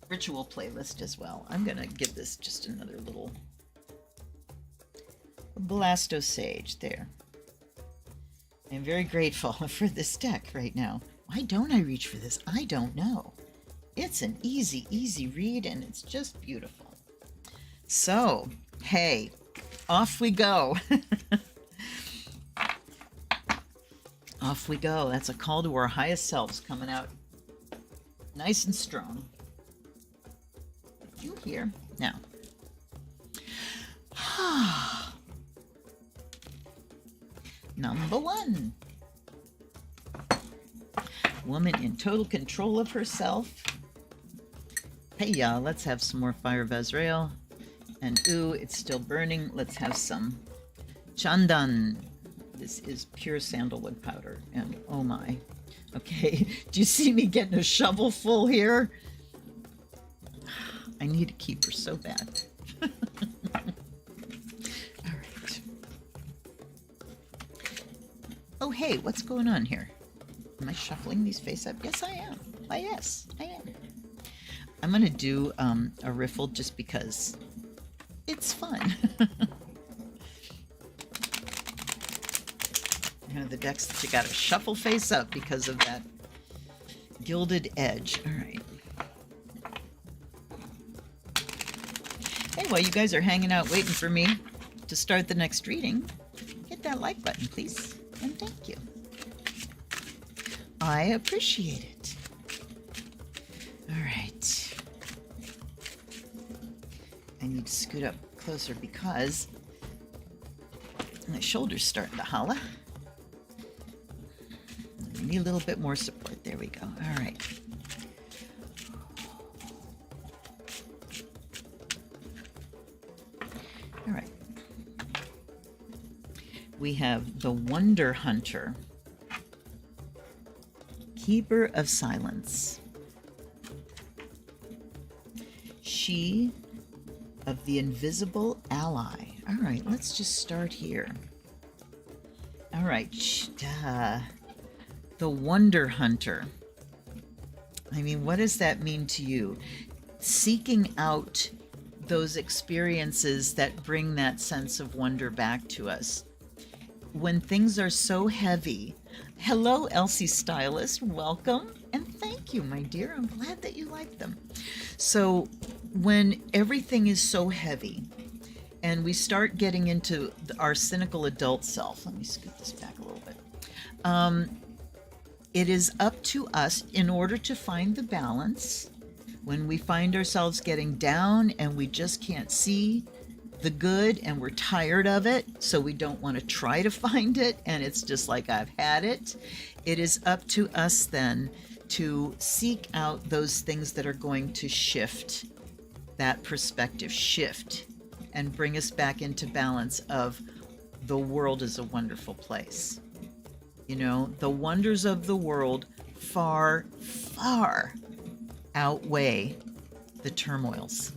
ritual playlist as well. I'm going to give this just another little Blasto Sage there. I'm very grateful for this deck right now. Why don't I reach for this? I don't know. It's an easy, easy read, and it's just beautiful. So, hey, off we go. Off we go. That's a call to our highest selves coming out nice and strong. You here now. Number 1. Woman in total control of herself. Hey y'all, let's have some more Fire of Azrael. And ooh, it's still burning. Let's have some Chandan. This is pure sandalwood powder. And oh my. Okay, do you see me getting a shovel full here? I need a keeper so bad. All right. Oh, hey, what's going on here? Am I shuffling these face up? Yes, I am. Why, yes, I am. I'm going to do a riffle just because it's fun. You know, the decks that you got to shuffle face up because of that gilded edge. All right. Hey, while you guys are hanging out waiting for me to start the next reading, hit that like button, please, and thank you. I appreciate it. All right. I need to scoot up closer because my shoulder's starting to holla. I need a little bit more support. There we go. All right. All right. We have the Wonder Hunter, Keeper of Silence. She of the Invisible Ally. All right, let's just start here. All right, the Wonder Hunter. I mean, what does that mean to you? Seeking out those experiences that bring that sense of wonder back to us. When things are so heavy. Hello, Elsie Stylist. Welcome. And thank you, my dear. I'm glad that you like them. So when everything is so heavy and we start getting into our cynical adult self, let me scoot this back a little bit. It is up to us in order to find the balance when we find ourselves getting down and we just can't see the good and we're tired of it, so we don't want to try to find it, and it's just like, I've had it. It is up to us then to seek out those things that are going to shift that perspective, shift, and bring us back into balance of the world is a wonderful place. You know, the wonders of the world far, far outweigh the turmoils.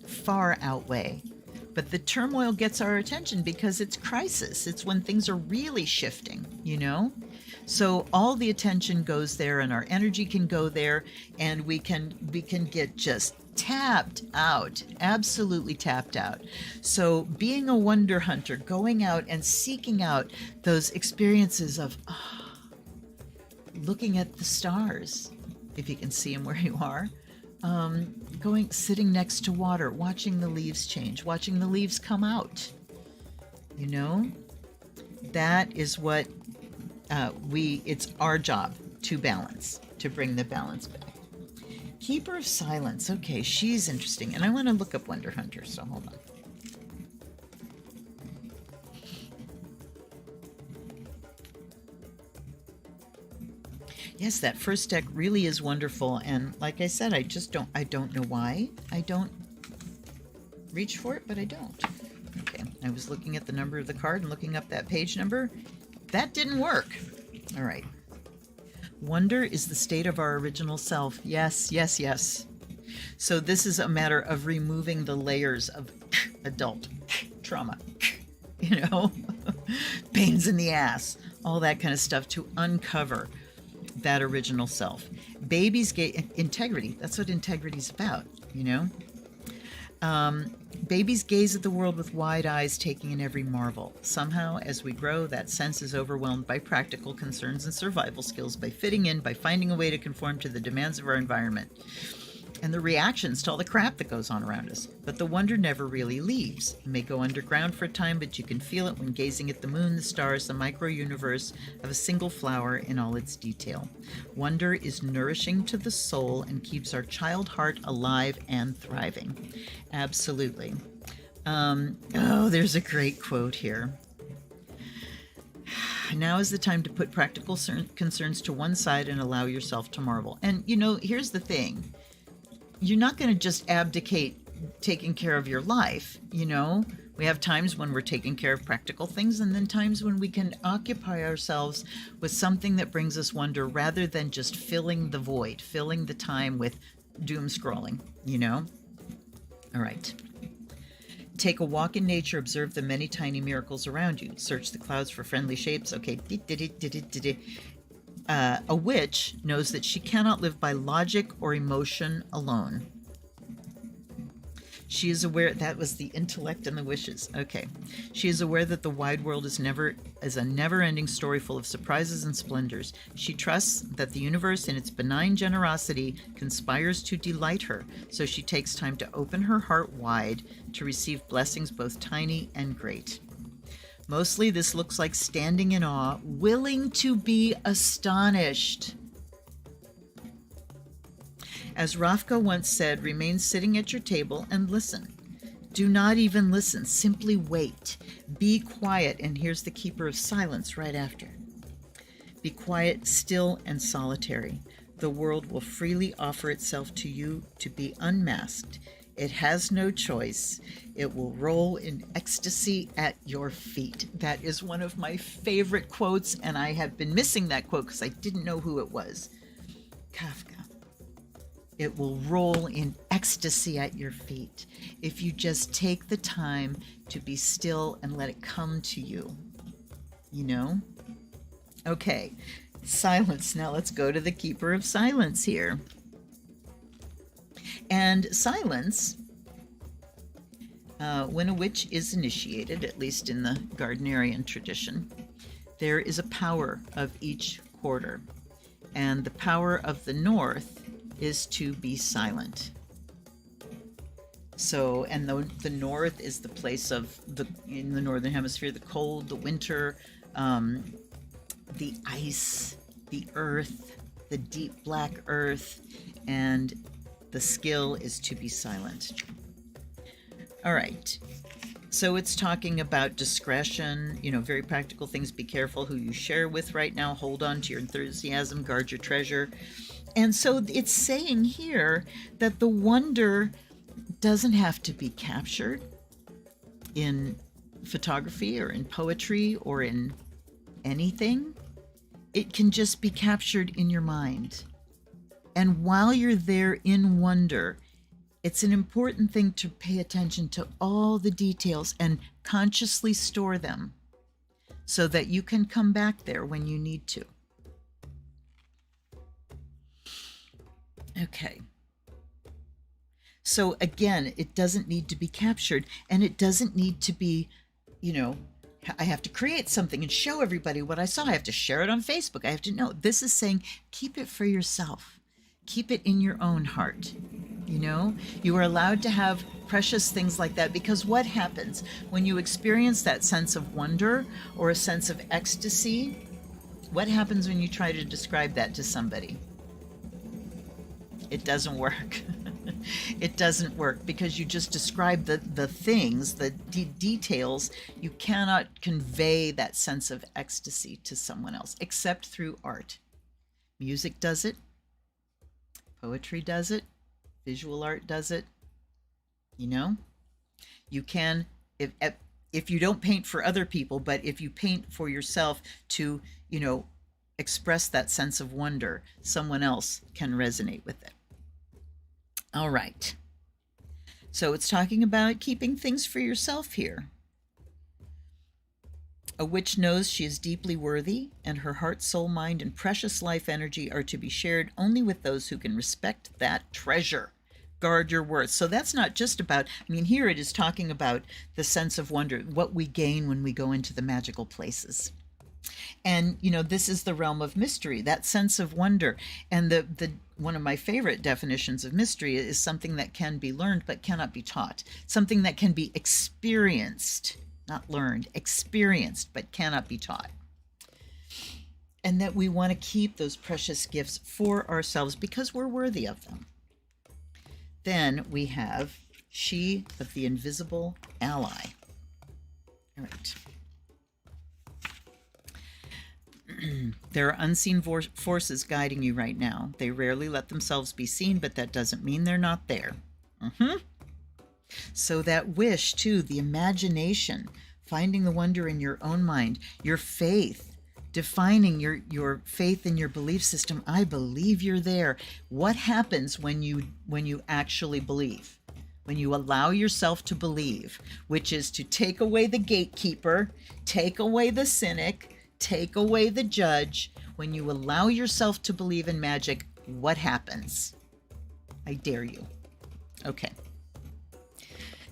Far outweigh. But the turmoil gets our attention because it's crisis. It's when things are really shifting, you know? So all the attention goes there and our energy can go there, and we can get just tapped out, absolutely tapped out. So being a wonder hunter, going out and seeking out those experiences of looking at the stars, if you can see them where you are, sitting next to water, watching the leaves change, watching the leaves come out, you know, that is what it's our job to balance, to bring the balance back. Keeper of Silence. Okay, she's interesting. And I want to look up Wonder Hunter, so hold on. Yes, that first deck really is wonderful. And like I said, I don't know why I don't reach for it, but I don't. Okay, I was looking at the number of the card and looking up that page number. That didn't work. All right. Wonder is the state of our original self. Yes, yes, yes. So this is a matter of removing the layers of adult trauma, you know, pains in the ass, all that kind of stuff to uncover that original self. Babies integrity. That's what integrity is about, you know? Babies gaze at the world with wide eyes, taking in every marvel. Somehow, as we grow, that sense is overwhelmed by practical concerns and survival skills, by fitting in, by finding a way to conform to the demands of our environment and the reactions to all the crap that goes on around us. But the wonder never really leaves. It may go underground for a time, but you can feel it when gazing at the moon, the stars, the micro-universe of a single flower in all its detail. Wonder is nourishing to the soul and keeps our child heart alive and thriving. Absolutely. There's a great quote here. Now is the time to put practical concerns to one side and allow yourself to marvel. And, you know, here's the thing. You're not going to just abdicate taking care of your life, you know? We have times when we're taking care of practical things, and then times when we can occupy ourselves with something that brings us wonder rather than just filling the void, filling the time with doom scrolling, you know? All right. Take a walk in nature, observe the many tiny miracles around you. Search the clouds for friendly shapes. Okay. A witch knows that she cannot live by logic or emotion alone. She is aware, that was the intellect and the wishes. Okay. She is aware that the wide world is a never-ending story full of surprises and splendors. She trusts that the universe in its benign generosity conspires to delight her, so she takes time to open her heart wide to receive blessings both tiny and great. Mostly this looks like standing in awe, willing to be astonished. As Rafka once said, remain sitting at your table and listen. Do not even listen, simply wait. Be quiet, and here's the keeper of silence right after. Be quiet, still, and solitary. The world will freely offer itself to you to be unmasked. It has no choice. It will roll in ecstasy at your feet. That is one of my favorite quotes, and I have been missing that quote because I didn't know who it was. Kafka. It will roll in ecstasy at your feet if you just take the time to be still and let it come to you. You know? Okay, silence. Now let's go to the keeper of silence here. And silence, when a witch is initiated, at least in the Gardnerian tradition, there is a power of each quarter. And the power of the north is to be silent. So, and the north is the place of in the northern hemisphere, the cold, the winter, the ice, the earth, the deep black earth, and the skill is to be silent. All right. So it's talking about discretion, you know, very practical things. Be careful who you share with right now. Hold on to your enthusiasm, guard your treasure. And so it's saying here that the wonder doesn't have to be captured in photography or in poetry or in anything. It can just be captured in your mind. And while you're there in wonder, it's an important thing to pay attention to all the details and consciously store them so that you can come back there when you need to. Okay. So again, it doesn't need to be captured, and it doesn't need to be, you know, I have to create something and show everybody what I saw. I have to share it on Facebook. I have to know. This is saying keep it for yourself. Keep it in your own heart. You know, you are allowed to have precious things like that, because what happens when you experience that sense of wonder or a sense of ecstasy? What happens when you try to describe that to somebody? It doesn't work. It doesn't work because you just describe the things, the details. You cannot convey that sense of ecstasy to someone else except through art. Music does it. Poetry does it. Visual art does it. You know, you can, if you don't paint for other people, but if you paint for yourself to, you know, express that sense of wonder, someone else can resonate with it. All right. So it's talking about keeping things for yourself here. A witch knows she is deeply worthy, and her heart, soul, mind, and precious life energy are to be shared only with those who can respect that treasure. Guard your worth. So that's not just about, I mean, here it is talking about the sense of wonder, what we gain when we go into the magical places. And, you know, this is the realm of mystery, that sense of wonder. And the one of my favorite definitions of mystery is something that can be learned but cannot be taught, something that can be experienced, not learned, experienced but cannot be taught. And that we want to keep those precious gifts for ourselves because we're worthy of them. Then we have She of the Invisible Ally. All right. There are unseen forces guiding you right now. They rarely let themselves be seen, but that doesn't mean they're not there. So that wish, too, the imagination, finding the wonder in your own mind, your faith, defining your faith in your belief system. I believe you're there. What happens when you actually believe? When you allow yourself to believe, which is to take away the gatekeeper, take away the cynic, take away the judge. When you allow yourself to believe in magic, what happens? I dare you. Okay.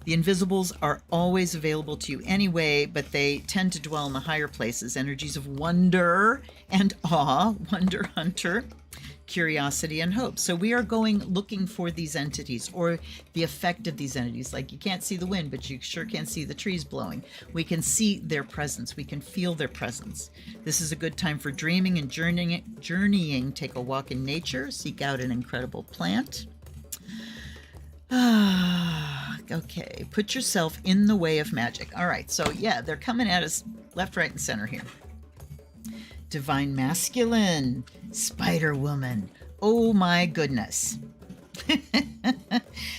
The invisibles are always available to you anyway, but they tend to dwell in the higher places, energies of wonder and awe, wonder hunter, curiosity, and hope. So we are going looking for these entities or the effect of these entities. Like you can't see the wind, but you sure can see the trees blowing. We can see their presence. We can feel their presence. This is a good time for dreaming and journeying. Take a walk in nature. Seek out an incredible plant. Okay, put yourself in the way of magic. All right, so yeah, they're coming at us left, right, and center here. Divine Masculine, Spider Woman. Oh my goodness.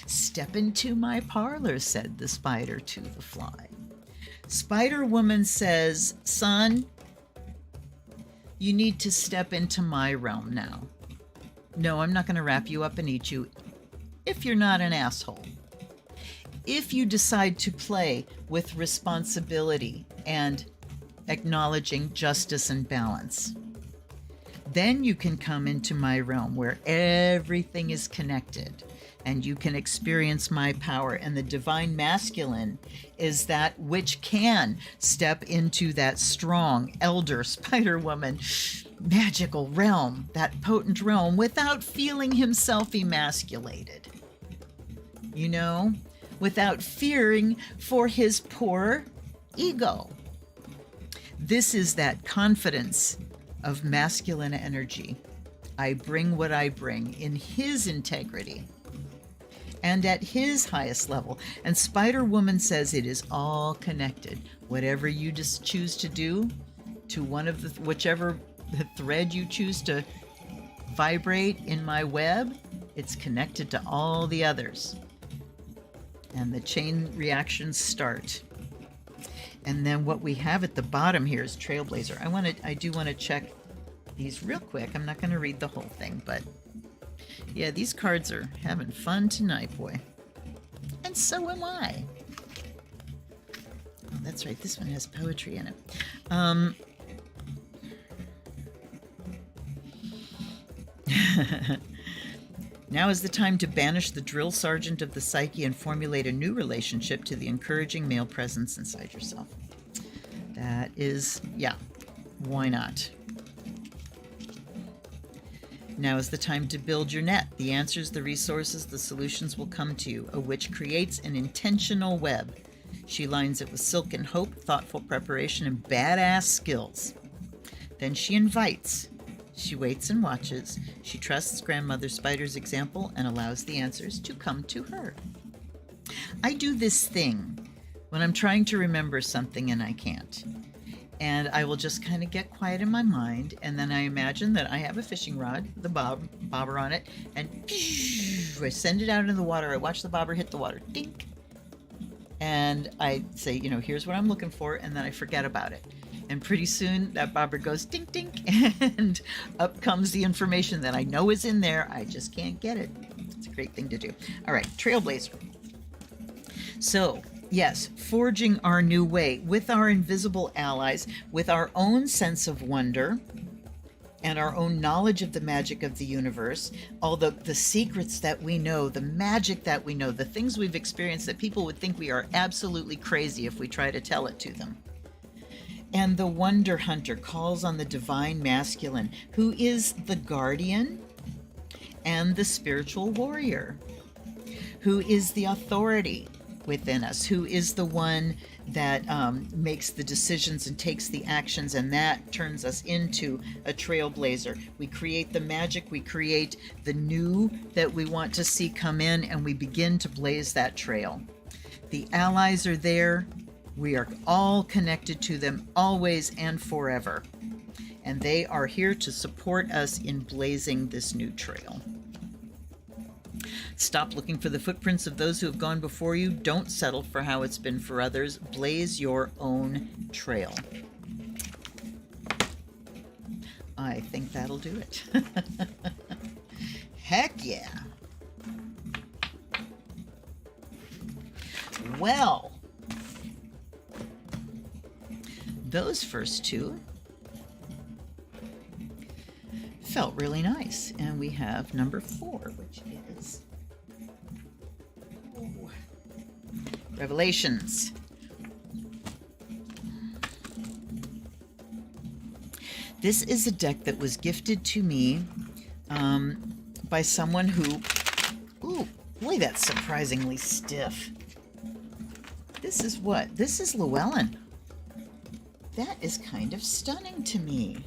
Step into my parlor, said the spider to the fly. Spider Woman says, son, you need to step into my realm now. No, I'm not going to wrap you up and eat you if you're not an asshole. If you decide to play with responsibility and acknowledging justice and balance, then you can come into my realm where everything is connected and you can experience my power. And the divine masculine is that which can step into that strong elder spider woman magical realm, that potent realm, without feeling himself emasculated, you know, without fearing for his poor ego. This is that confidence of masculine energy. I bring what I bring in his integrity and at his highest level. And Spider Woman says it is all connected. Whatever you just choose to do to one of the, whichever the thread you choose to vibrate in my web, it's connected to all the others. And the chain reactions start. And then what we have at the bottom here is Trailblazer. I do want to check these real quick. I'm not going to read the whole thing, but yeah, these cards are having fun tonight, boy. And so am I. Oh, that's right. This one has poetry in it. Now is the time to banish the drill sergeant of the psyche and formulate a new relationship to the encouraging male presence inside yourself. That is, yeah, why not? Now is the time to build your net. The answers, the resources, the solutions will come to you. A witch creates an intentional web. She lines it with silk and hope, thoughtful preparation, and badass skills. Then she invites. She waits and watches. She trusts Grandmother Spider's example and allows the answers to come to her. I do this thing when I'm trying to remember something and I can't. And I will just kind of get quiet in my mind, and then I imagine that I have a fishing rod, the bobber on it, and I send it out into the water. I watch the bobber hit the water, dink. And I say, you know, here's what I'm looking for, and then I forget about it. And pretty soon that bobber goes dink dink, and up comes the information that I know is in there. I just can't get it. It's a great thing to do. All right, Trailblazer. So Yes, forging our new way with our invisible allies, with our own sense of wonder and our own knowledge of the magic of the universe, all the secrets that we know, the magic that we know, the things we've experienced that people would think we are absolutely crazy if we try to tell it to them. And the Wonder Hunter calls on the divine masculine, who is the guardian and the spiritual warrior, who is the authority within us, who is the one that makes the decisions and takes the actions, and that turns us into a trailblazer. We create the magic, we create the new that we want to see come in, and we begin to blaze that trail. The allies are there. We are all connected to them always and forever. And they are here to support us in blazing this new trail. Stop looking for the footprints of those who have gone before you. Don't settle for how it's been for others. Blaze your own trail. I think that'll do it. Heck yeah. Well, those first two felt really nice. And we have number 4, which is Revelations. This is a deck that was gifted to me by someone who, ooh, boy, that's surprisingly stiff. This is what? This is Llewellyn. That is kind of stunning to me.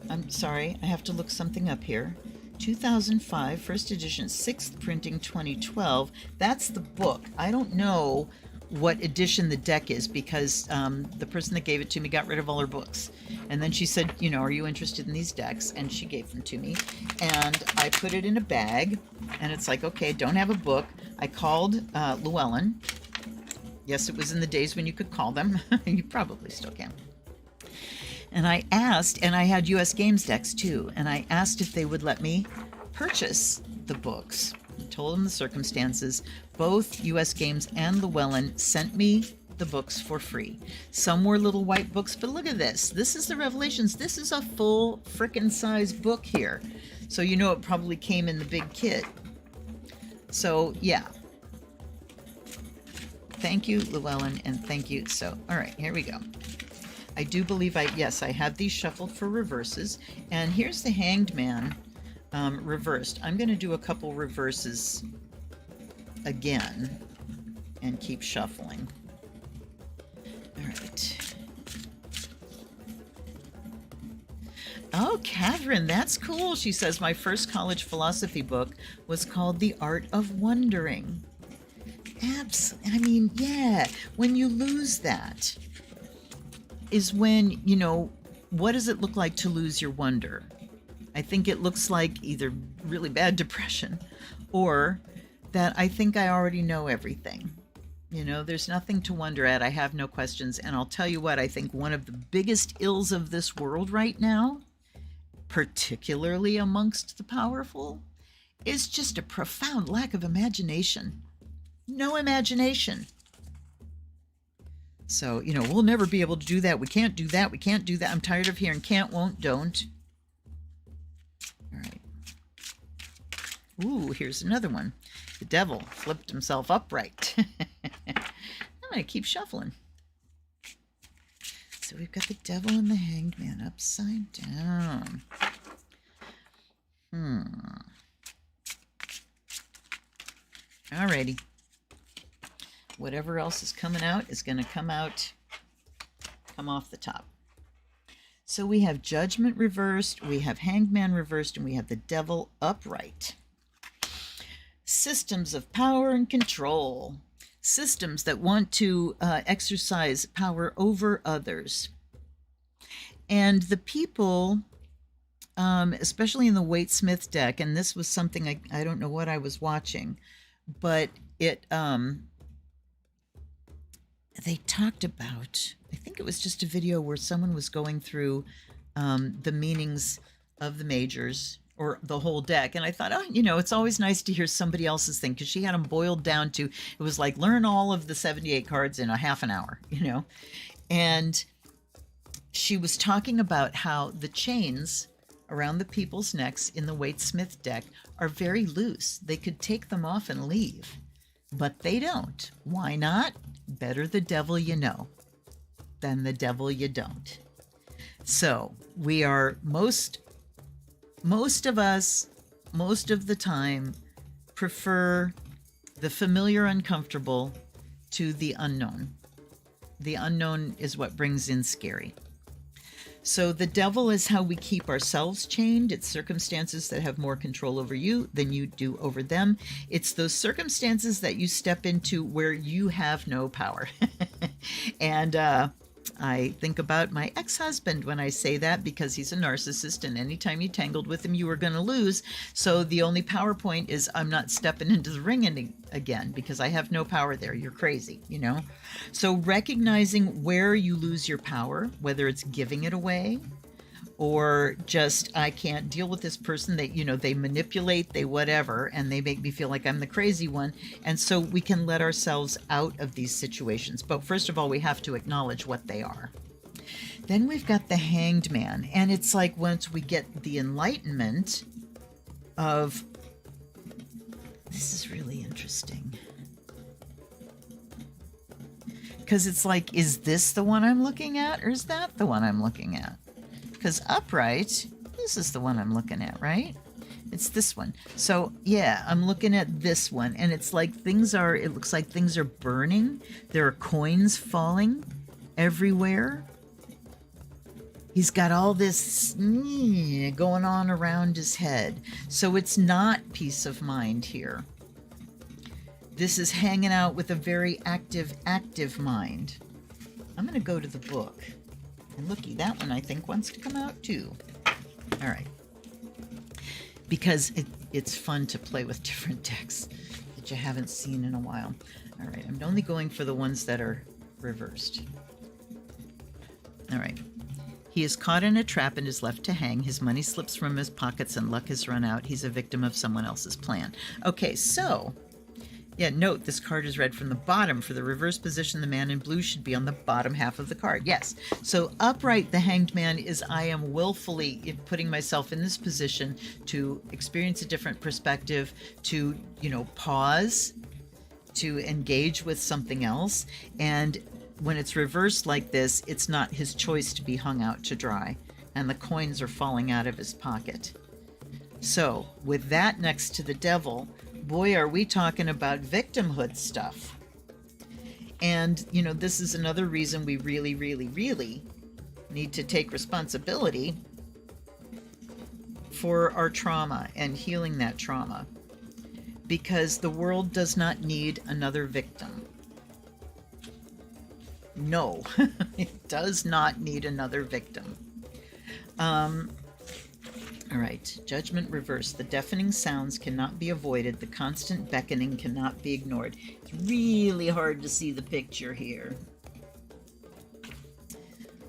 I'm sorry, I have to look something up here. 2005, first edition, 6th printing, 2012. That's the book. I don't know what edition the deck is because the person that gave it to me got rid of all her books. And then she said, you know, are you interested in these decks? And she gave them to me. And I put it in a bag. And it's like, okay, don't have a book. I called Llewellyn. Yes, it was in the days when you could call them. You probably still can. And I asked, and I had US Games decks too, and I asked if they would let me purchase the books. I told them the circumstances. Both US Games and Llewellyn sent me the books for free. Some were little white books, but look at this. This is the Revelations. This is a full frickin' size book here. So you know it probably came in the big kit. So yeah. Thank you, Llewellyn, and thank you. So, all right, here we go. I do believe yes, I have these shuffled for reverses. And here's the Hanged Man reversed. I'm going to do a couple reverses again and keep shuffling. All right. Oh, Catherine, that's cool. She says, my first college philosophy book was called The Art of Wondering. I mean, yeah, when you lose that is when, you know, what does it look like to lose your wonder? I think it looks like either really bad depression or that I think I already know everything. You know, there's nothing to wonder at. I have no questions. And I'll tell you what, I think one of the biggest ills of this world right now, particularly amongst the powerful, is just a profound lack of imagination. No imagination. So, you know, we'll never be able to do that. We can't do that. We can't do that. I'm tired of hearing can't, won't, don't. All right. Ooh, here's another one. The devil flipped himself upright. I'm going to keep shuffling. So we've got the devil and the hanged man upside down. Alrighty. Whatever else is coming out is going to come off the top. So we have Judgment reversed, we have Hanged Man reversed, and we have the Devil upright. Systems of power and control. Systems that want to exercise power over others. And the people, especially in the Waite-Smith deck, and this was something I don't know what I was watching, but it... they talked about, I think it was just a video where someone was going through the meanings of the majors or the whole deck. And I thought, oh, it's always nice to hear somebody else's thing, because she had them boiled down to, it was like learn all of the 78 cards in a half an hour, And she was talking about how the chains around the people's necks in the Waite-Smith deck are very loose. They could take them off and leave, but they don't. Why not? Better the devil you know than the devil you don't. So we are most of us, most of the time, prefer the familiar uncomfortable to the unknown. The unknown is what brings in scary. So the devil is how we keep ourselves chained. It's circumstances that have more control over you than you do over them. It's those circumstances that you step into where you have no power. And I think about my ex-husband when I say that, because he's a narcissist, and anytime you tangled with him, you were going to lose. So the only power point is I'm not stepping into the ring again, because I have no power there. You're crazy, So recognizing where you lose your power, whether it's giving it away or just, I can't deal with this person. They manipulate, they whatever, and they make me feel like I'm the crazy one. And so we can let ourselves out of these situations. But first of all, we have to acknowledge what they are. Then we've got the Hanged Man. And it's like once we get the enlightenment of, this is really interesting. Because it's like, is this the one I'm looking at, or is that the one I'm looking at? Because upright, this is the one I'm looking at, right? It's this one. So yeah, I'm looking at this one, and it's like it looks like things are burning. There are coins falling everywhere. He's got all this going on around his head. So it's not peace of mind here. This is hanging out with a very active mind. I'm going to go to the book. And looky, that one I think wants to come out too. All right. Because it's fun to play with different decks that you haven't seen in a while. All right, I'm only going for the ones that are reversed. All right. He is caught in a trap and is left to hang. His money slips from his pockets and luck has run out. He's a victim of someone else's plan. Okay, so... yeah, note this card is read from the bottom. For the reverse position, the man in blue should be on the bottom half of the card. Yes. So upright, the Hanged Man is I am willfully putting myself in this position to experience a different perspective, to, pause, to engage with something else. And when it's reversed like this, it's not his choice to be hung out to dry. And the coins are falling out of his pocket. So with that next to the devil, boy, are we talking about victimhood stuff. And, this is another reason we really, really, really need to take responsibility for our trauma and healing that trauma. Because the world does not need another victim. No, it does not need another victim. All right, judgment reversed. The deafening sounds cannot be avoided. The constant beckoning cannot be ignored. It's really hard to see the picture here.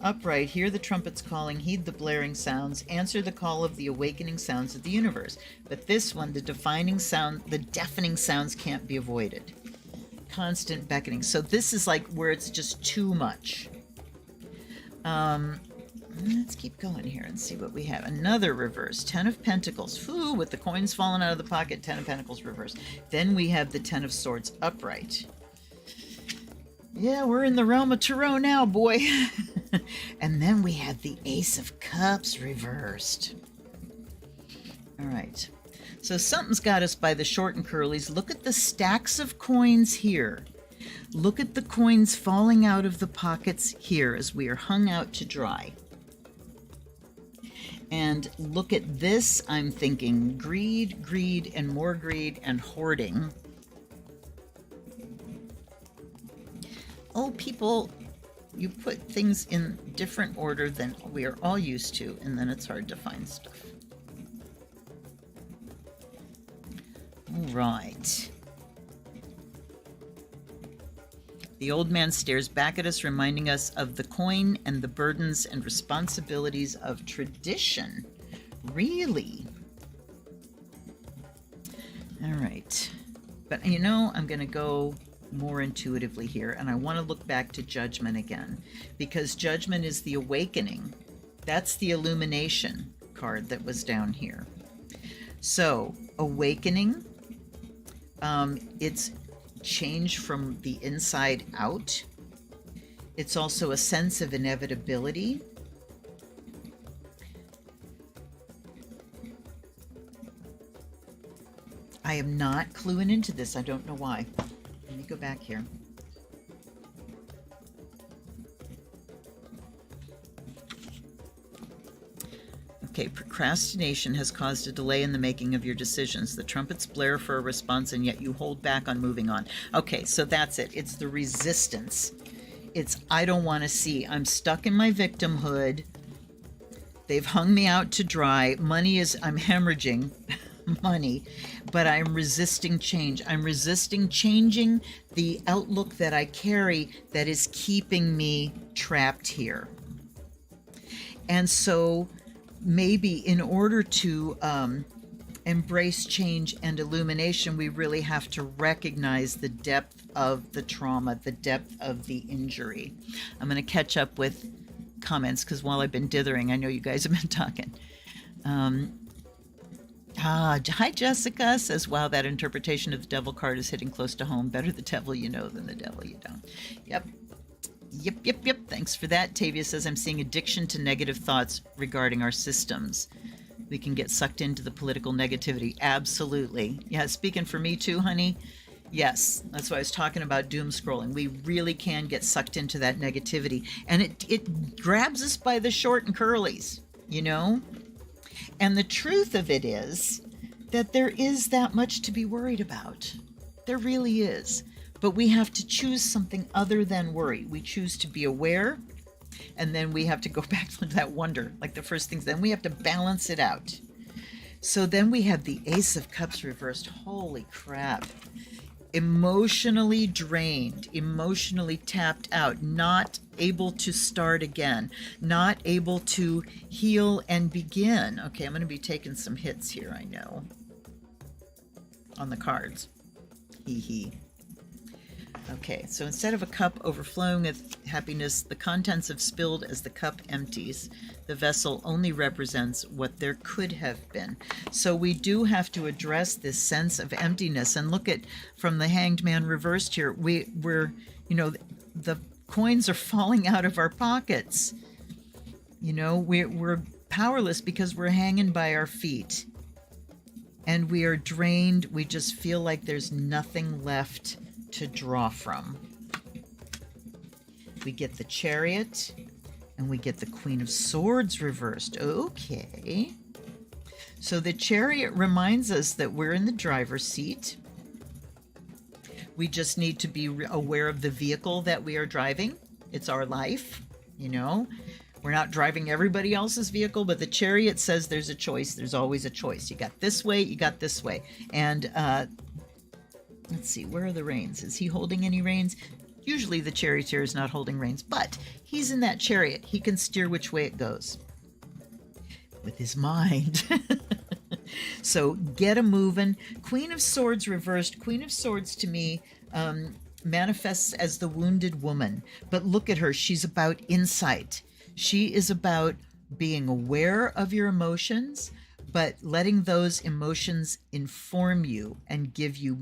Upright, hear the trumpets calling, heed the blaring sounds, answer the call of the awakening sounds of the universe. But this one, the deafening sounds can't be avoided. Constant beckoning. So this is like where it's just too much. Let's keep going here and see what we have. Another reverse. 10 of Pentacles. Ooh, with the coins falling out of the pocket, 10 of Pentacles reversed. Then we have the 10 of Swords upright. Yeah, we're in the realm of tarot now, boy. And then we have the Ace of Cups reversed. All right. So something's got us by the short and curlies. Look at the stacks of coins here. Look at the coins falling out of the pockets here as we are hung out to dry. And look at this, I'm thinking greed, greed, and more greed, and hoarding. Oh, people, you put things in different order than we are all used to, and then it's hard to find stuff. All right. The old man stares back at us, reminding us of the coin and the burdens and responsibilities of tradition. Really? All right. But you know, I'm going to go more intuitively here, and I want to look back to Judgment again, because Judgment is the awakening. That's the illumination card that was down here. So, awakening, it's change from the inside out. It's also a sense of inevitability. I am not cluing into this. I don't know why. Let me go back here. Okay, procrastination has caused a delay in the making of your decisions. The trumpets blare for a response, and yet you hold back on moving on. Okay, so that's it. It's the resistance. It's, I don't want to see. I'm stuck in my victimhood. They've hung me out to dry. Money is, I'm hemorrhaging money, but I'm resisting change. I'm resisting changing the outlook that I carry that is keeping me trapped here. And so maybe in order to embrace change and illumination, we really have to recognize the depth of the trauma, the depth of the injury. I'm going to catch up with comments because while I've been dithering, I know you guys have been talking. Hi, Jessica says, wow, that interpretation of the devil card is hitting close to home. Better the devil you know than the devil you don't. Yep. Yep. Thanks for that. Tavia says, I'm seeing addiction to negative thoughts regarding our systems. We can get sucked into the political negativity. Absolutely. Yeah, speaking for me too, honey. Yes, that's why I was talking about doom scrolling. We really can get sucked into that negativity. And it grabs us by the short and curlies, you know? And the truth of it is that there is that much to be worried about. There really is. But we have to choose something other than worry. We choose to be aware, and then we have to go back to that wonder, like the first things. Then we have to balance it out. So then we have the Ace of Cups reversed. Holy crap. Emotionally drained, emotionally tapped out, not able to start again, not able to heal and begin. Okay, I'm going to be taking some hits here, I know, on the cards. Hee hee. Okay, so instead of a cup overflowing with happiness, the contents have spilled as the cup empties. The vessel only represents what there could have been. So we do have to address this sense of emptiness. And look at, from the Hanged Man reversed here, we're, you know, the coins are falling out of our pockets. You know, we're powerless because we're hanging by our feet. And we are drained. We just feel like there's nothing left to draw from. We get the Chariot, and we get the Queen of Swords reversed. Okay. So the Chariot reminds us that we're in the driver's seat. We just need to be aware of the vehicle that we are driving. It's our life, you know. We're not driving everybody else's vehicle, but the Chariot says there's a choice. There's always a choice. You got this way, you got this way. And let's see, where are the reins? Is he holding any reins? Usually the charioteer is not holding reins, but he's in that chariot. He can steer which way it goes with his mind. So get a moving. Queen of Swords reversed. Queen of Swords to me manifests as the wounded woman. But look at her. She's about insight. She is about being aware of your emotions, but letting those emotions inform you and give you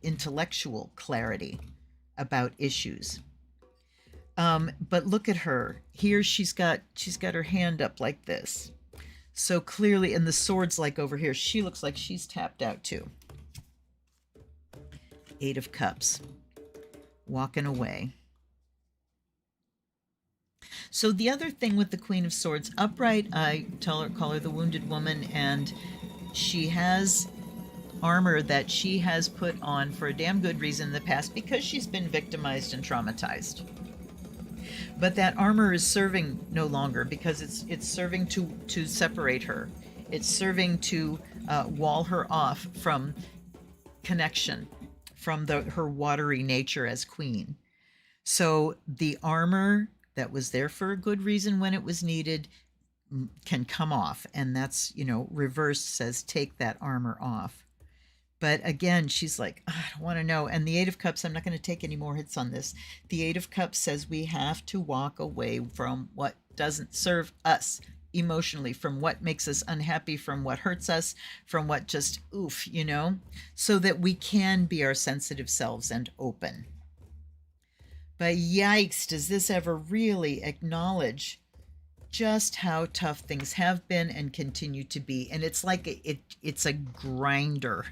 intellectual clarity about issues. But look at her. Here she's got her hand up like this. So clearly, and the sword's like over here. She looks like she's tapped out too. Eight of Cups. Walking away. So the other thing with the Queen of Swords, upright, I call her the wounded woman, and she has armor that she has put on for a damn good reason in the past because she's been victimized and traumatized. But that armor is serving no longer because it's serving to separate her. It's serving to wall her off from connection, from her watery nature as queen. So the armor that was there for a good reason when it was needed can come off. And that's, you know, reverse says take that armor off. But again, she's like, "Ah, I don't want to know." And the Eight of Cups, I'm not going to take any more hits on this. The Eight of Cups says we have to walk away from what doesn't serve us emotionally, from what makes us unhappy, from what hurts us, from what just oof, so that we can be our sensitive selves and open. But yikes, does this ever really acknowledge just how tough things have been and continue to be? And it's like it's a grinder,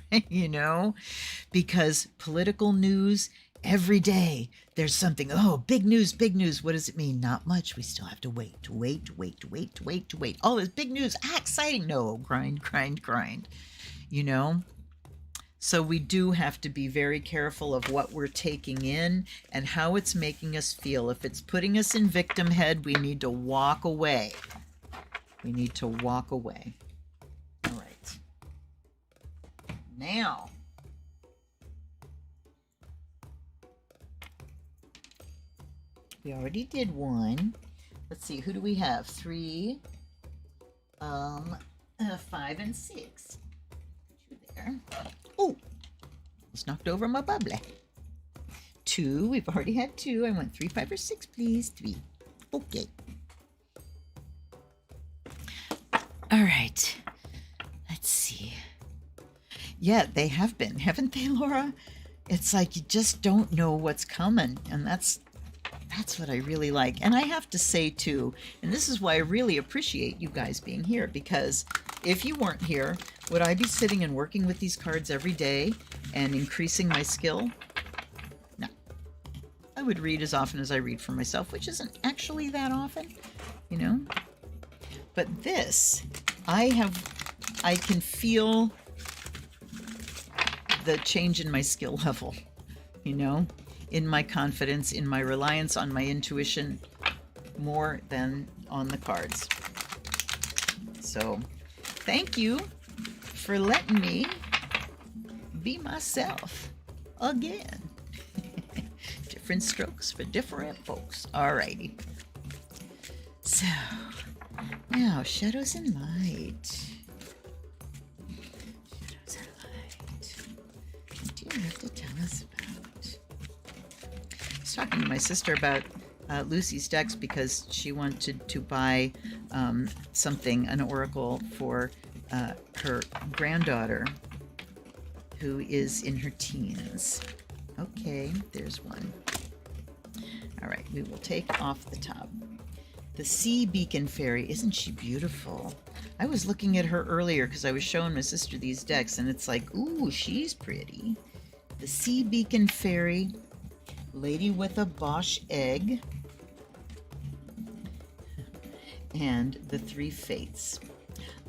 because political news every day there's something. Oh, big news, big news. What does it mean? Not much. We still have to wait. Oh, it's big news. Exciting. No, grind. So we do have to be very careful of what we're taking in and how it's making us feel. If it's putting us in victim head, we need to walk away. All right. Now, we already did one. Let's see, who do we have? 3, 5, and 6. There. Oh, almost knocked over my bubbly. 2, we've already had 2. I want 3, 5, or 6, please. 3. Okay. All right. Let's see. Yeah, they have been, haven't they, Laura? It's like you just don't know what's coming, and that's what I really like. And I have to say too, and this is why I really appreciate you guys being here, because if you weren't here, would I be sitting and working with these cards every day and increasing my skill? No. I would read as often as I read for myself, which isn't actually that often, But this, I can feel the change in my skill level, in my confidence, in my reliance on my intuition, more than on the cards. So thank you for letting me be myself again. Different strokes for different folks. Alrighty. So now, shadows and light. Shadows and light. What do you have to tell us about? I was talking to my sister about Lucy's decks because she wanted to buy something, an oracle for her granddaughter who is in her teens. Okay, there's one. All right, we will take off the top. The Sea Beacon Fairy, isn't she beautiful? I was looking at her earlier because I was showing my sister these decks, and it's like, ooh, she's pretty. The Sea Beacon Fairy, Lady with a Bosch Egg, and the 3 Fates.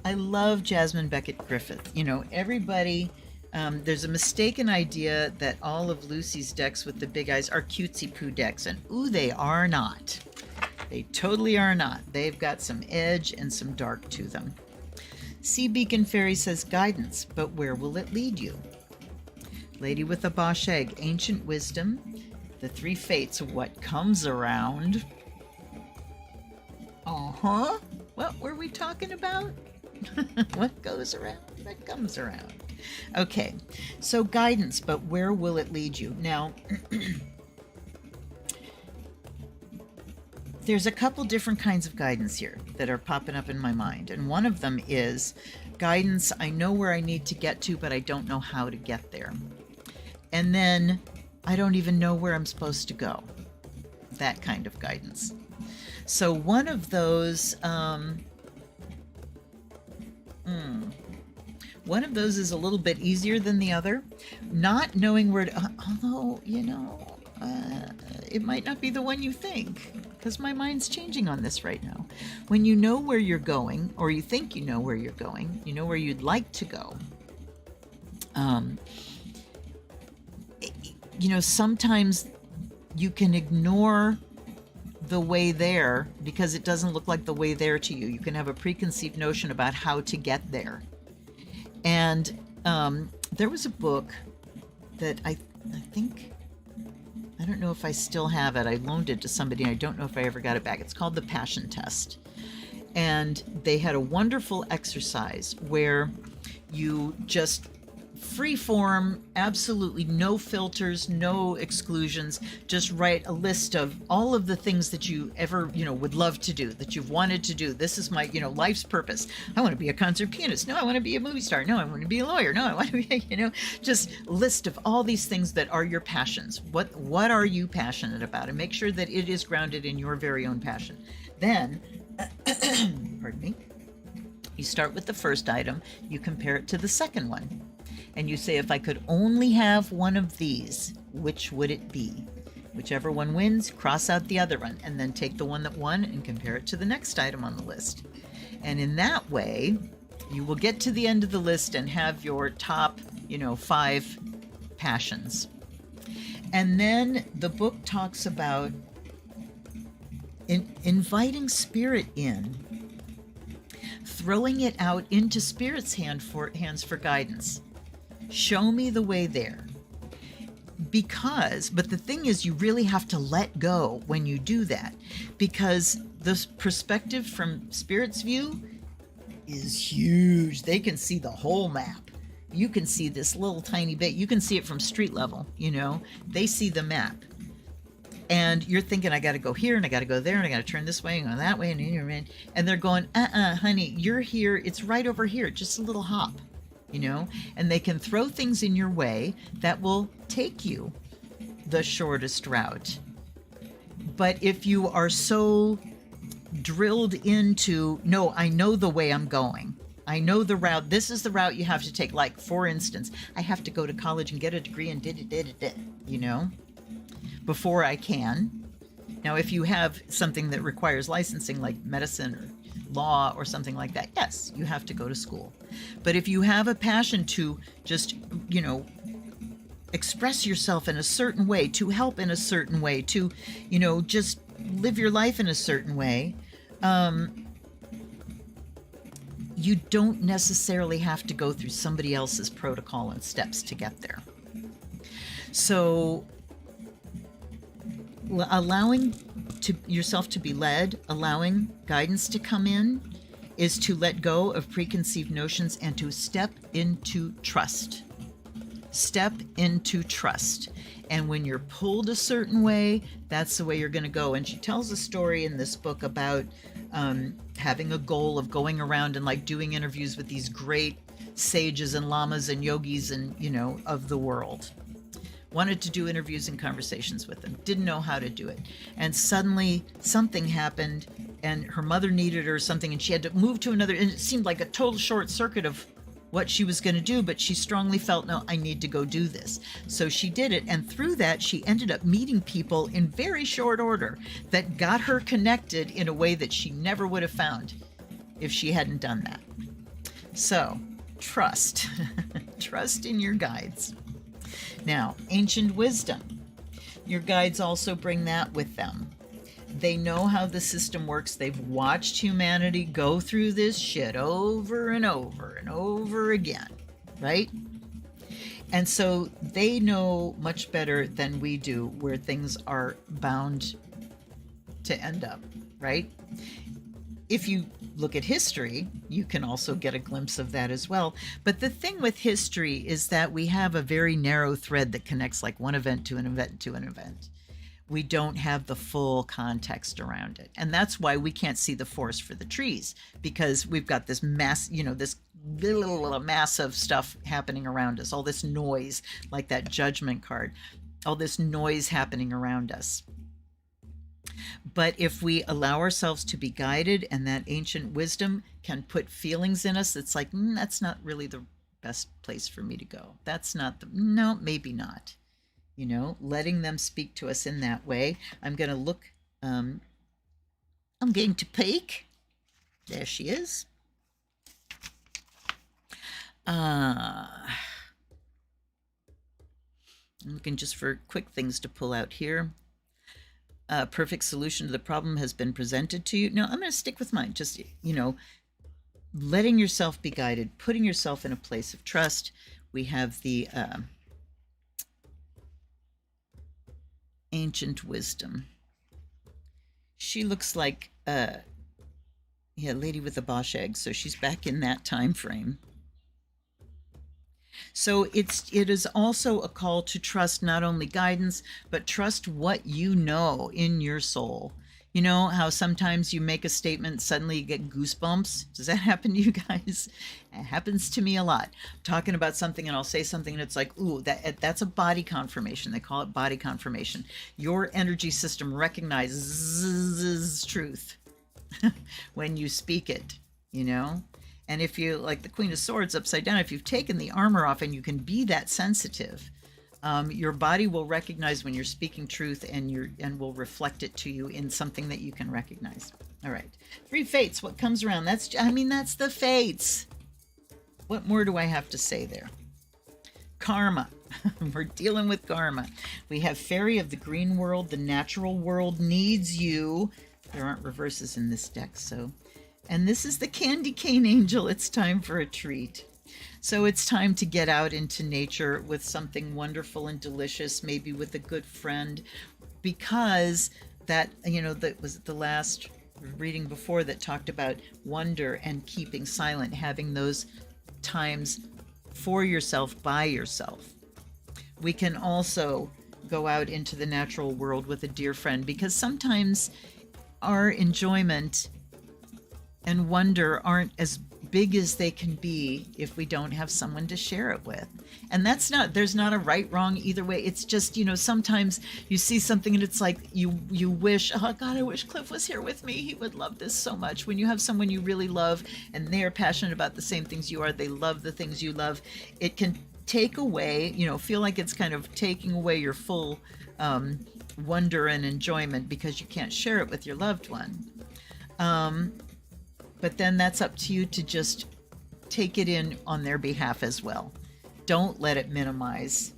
I love Jasmine Beckett Griffith. Everybody, there's a mistaken idea that all of Lucy's decks with the big eyes are cutesy poo decks, and ooh, they are not. They totally are not. They've got some edge and some dark to them. Sea Beacon Fairy says guidance, but where will it lead you? Lady with a Bosch Egg, ancient wisdom, the 3 Fates, what comes around. What were we talking about? What goes around, that comes around. Okay, so guidance, but where will it lead you? Now, there's a couple different kinds of guidance here that are popping up in my mind. And one of them is guidance, I know where I need to get to, but I don't know how to get there. And then I don't even know where I'm supposed to go. That kind of guidance. So one of those, one of those is a little bit easier than the other. Not knowing where to, although, it might not be the one you think, because my mind's changing on this right now. When you know where you're going, or you think you know where you're going, you know where you'd like to go, sometimes you can ignore the way there because it doesn't look like the way there to you. You can have a preconceived notion about how to get there. And there was a book that I think, I don't know if I still have it. I loaned it to somebody. I don't know if I ever got it back. It's called The Passion Test. And they had a wonderful exercise where you just free form, absolutely no filters, no exclusions. Just write a list of all of the things that you ever, would love to do, that you've wanted to do. This is my, life's purpose. I want to be a concert pianist. No, I want to be a movie star. No, I want to be a lawyer. No, I want to be, just list of all these things that are your passions. What are you passionate about? And make sure that it is grounded in your very own passion. Then, pardon me, you start with the first item, you compare it to the second one. And you say, if I could only have one of these, which would it be? Whichever one wins, cross out the other one, and then take the one that won and compare it to the next item on the list. And in that way, you will get to the end of the list and have your top, 5 passions. And then the book talks about inviting spirit in, throwing it out into spirit's hands for guidance. Show me the way there. But the thing is, you really have to let go when you do that, because the perspective from spirit's view is huge. They can see the whole map. You can see this little tiny bit. You can see it from street level, They see the map. And you're thinking, I got to go here, and I got to go there, and I got to turn this way and go that way, and they're going, honey, you're here. It's right over here. Just a little hop. And they can throw things in your way that will take you the shortest route. But if you are so drilled into, no, I know the way I'm going. I know the route. This is the route you have to take. Like, for instance, I have to go to college and get a degree and before I can. Now, if you have something that requires licensing, like medicine or law or something like that, yes, you have to go to school. But if you have a passion to just, express yourself in a certain way, to help in a certain way, to, just live your life in a certain way, you don't necessarily have to go through somebody else's protocol and steps to get there. So allowing yourself to be led, allowing guidance to come in, is to let go of preconceived notions and to step into trust. Step into trust. And when you're pulled a certain way, that's the way you're going to go. And she tells a story in this book about having a goal of going around and doing interviews with these great sages and lamas and yogis and, of the world. Wanted to do interviews and conversations with them, didn't know how to do it. And suddenly something happened and her mother needed her or something, and she had to move to another, and it seemed like a total short circuit of what she was going to do, but she strongly felt, no, I need to go do this. So she did it, and through that, she ended up meeting people in very short order that got her connected in a way that she never would have found if she hadn't done that. So, trust. Trust in your guides. Now, ancient wisdom. Your guides also bring that with them. They know how the system works. They've watched humanity go through this shit over and over and over again, right? And so they know much better than we do where things are bound to end up, right? If you look at history, you can also get a glimpse of that as well. But the thing with history is that we have a very narrow thread that connects like one event to an event to an event. We don't have the full context around it. And that's why we can't see the forest for the trees, because we've got this mass, this little massive stuff happening around us, all this noise, like that judgment card, all this noise happening around us. But if we allow ourselves to be guided, and that ancient wisdom can put feelings in us, it's like, that's not really the best place for me to go. That's not no, maybe not. Letting them speak to us in that way. I'm going to look, I'm going to peek. There she is. I'm looking just for quick things to pull out here. Perfect solution to the problem has been presented to you. No, I'm going to stick with mine. Just, letting yourself be guided, putting yourself in a place of trust. We have the ancient wisdom. She looks like lady with the Bosch egg, so she's back in that time frame. So it is also a call to trust not only guidance, but trust what you know in your soul. You know how sometimes you make a statement, suddenly you get goosebumps? Does that happen to you guys? It happens to me a lot. I'm talking about something and I'll say something and it's like, ooh, that's a body confirmation. They call it body confirmation. Your energy system recognizes truth when you speak it, you know? And if you, like the Queen of Swords upside down, if you've taken the armor off and you can be that sensitive, your body will recognize when you're speaking truth, and will reflect it to you in something that you can recognize. All right. 3 fates. What comes around? That's the fates. What more do I have to say there? Karma. We're dealing with karma. We have fairy of the green world. The natural world needs you. There aren't reverses in this deck, so. And this is the candy cane angel. It's time for a treat. So it's time to get out into nature with something wonderful and delicious, maybe with a good friend, because that, you know, that was the last reading before that talked about wonder and keeping silent, having those times for yourself, by yourself. We can also go out into the natural world with a dear friend, because sometimes our enjoyment and wonder aren't as big as they can be if we don't have someone to share it with. And there's not a right, wrong either way. It's just, you know, sometimes you see something and it's like you wish, oh God, I wish Cliff was here with me. He would love this so much. When you have someone you really love and they're passionate about the same things you are, they love the things you love, it can take away, you know, feel like it's kind of taking away your full wonder and enjoyment because you can't share it with your loved one. But then that's up to you to just take it in on their behalf as well. Don't let it minimize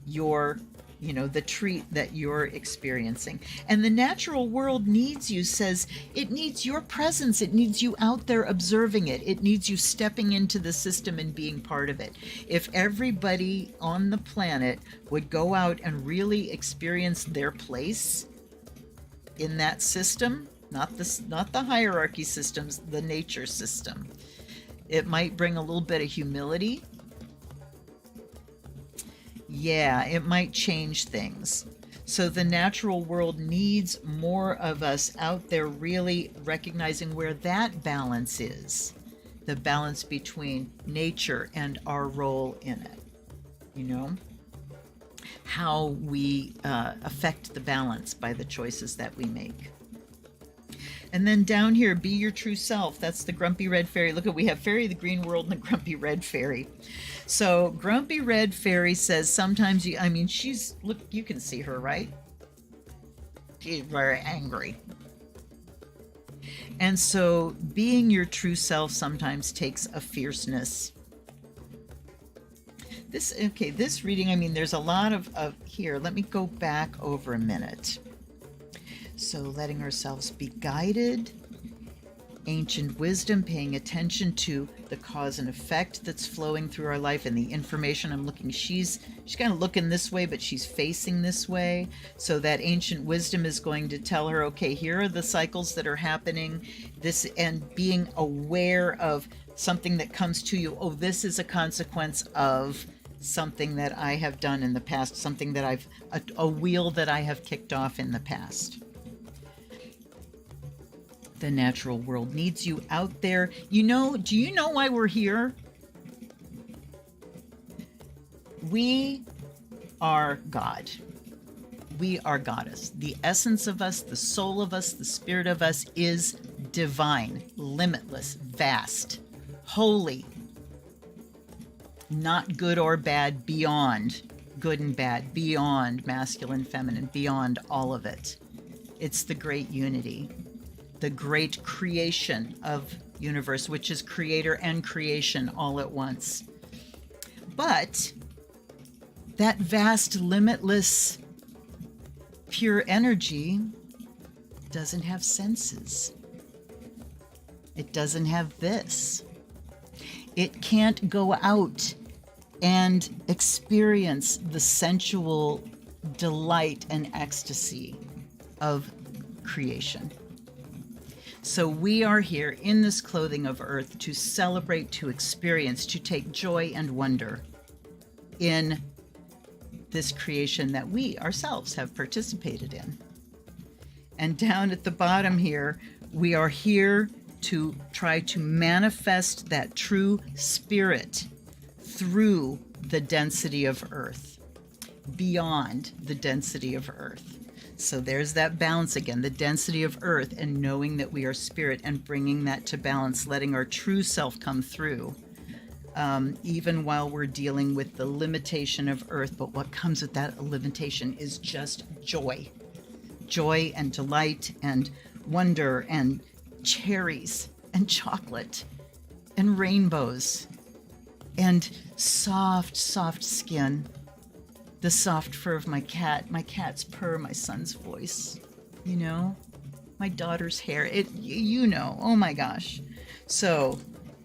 your, you know, the treat that you're experiencing. And the natural world needs you, says it needs your presence. It needs you out there observing it. It needs you stepping into the system and being part of it. If everybody on the planet would go out and really experience their place in that system, not the hierarchy systems, the nature system, it might bring a little bit of humility. Yeah, it might change things. So the natural world needs more of us out there really recognizing where that balance is, the balance between nature and our role in it, you know, how we affect the balance by the choices that we make. And then down here, be your true self. That's the grumpy red fairy. Look, we have fairy of the green world and the grumpy red fairy. So grumpy red fairy says sometimes she's, look, you can see her, right? She's very angry. And so being your true self sometimes takes a fierceness. This reading, there's a lot of here. Let me go back over a minute. So letting ourselves be guided, ancient wisdom, paying attention to the cause and effect that's flowing through our life and the information. I'm looking, she's kind of looking this way, but she's facing this way. So that ancient wisdom is going to tell her, okay, here are the cycles that are happening, this, and being aware of something that comes to you. Oh, this is a consequence of something that I have done in the past, something that a wheel that I have kicked off in the past. The natural world needs you out there. You know, do you know why we're here? We are God. We are Goddess. The essence of us, the soul of us, the spirit of us is divine, limitless, vast, holy, not good or bad, beyond good and bad, beyond masculine, feminine, beyond all of it. It's the great unity, the great creation of universe, which is creator and creation all at once. But that vast, limitless, pure energy doesn't have senses. It doesn't have this. It can't go out and experience the sensual delight and ecstasy of creation. So we are here in this clothing of earth to celebrate, to experience, to take joy and wonder in this creation that we ourselves have participated in. And down at the bottom here, we are here to try to manifest that true spirit through the density of earth, beyond the density of earth. So there's that balance again, the density of earth, and knowing that we are spirit and bringing that to balance, letting our true self come through, even while we're dealing with the limitation of earth. But what comes with that limitation is just joy. Joy and delight and wonder and cherries and chocolate and rainbows and soft, soft skin. The soft fur of my cat's purr, my son's voice, you know, my daughter's hair, you know, oh my gosh. So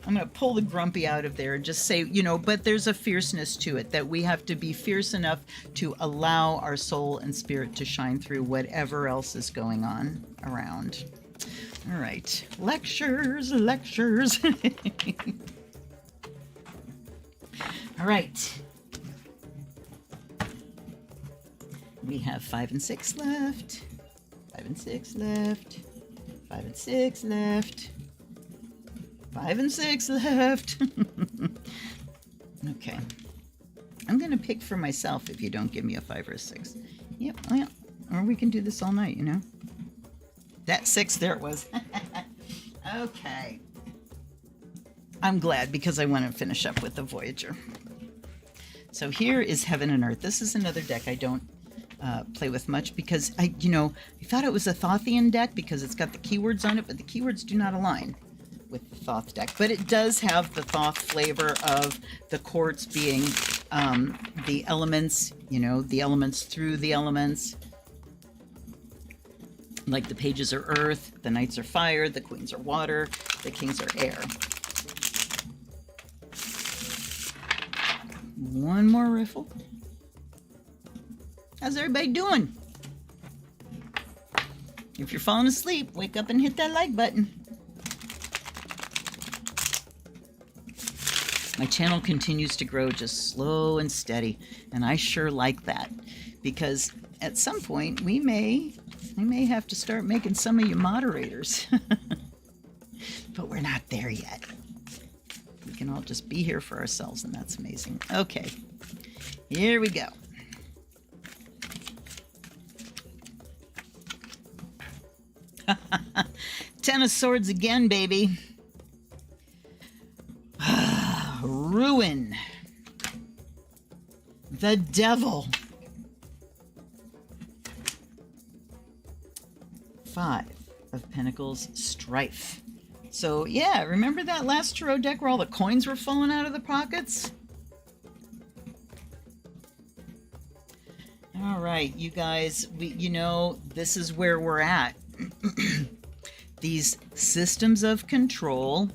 I'm going to pull the grumpy out of there and just say, you know, but there's a fierceness to it, that we have to be fierce enough to allow our soul and spirit to shine through whatever else is going on around. All right, lectures. All right. We have 5 and 6 left, 5 and 6 left, 5 and 6 left, 5 and 6 left. Okay. I'm going to pick for myself if you don't give me a 5 or a 6. Yep, well, or we can do this all night, you know. That 6, there it was. Okay. I'm glad, because I want to finish up with the Voyager. So here is Heaven and Earth. This is another deck I don't play with much, because I thought it was a Thothian deck because it's got the keywords on it, but the keywords do not align with the Thoth deck. But it does have the Thoth flavor of the quartz being the elements, you know, the elements through the elements. Like the pages are earth, the knights are fire, the queens are water, the kings are air. One more riffle. How's everybody doing? If you're falling asleep, wake up and hit that like button. My channel continues to grow just slow and steady, and I sure like that, because at some point we may have to start making some of you moderators. But we're not there yet. We can all just be here for ourselves, and that's amazing. Okay, here we go. Ten of Swords again, baby. Ruin. The Devil. 5 of Pentacles, Strife. So yeah, remember that last tarot deck where all the coins were falling out of the pockets? All right, you guys, this is where we're at. These systems of control,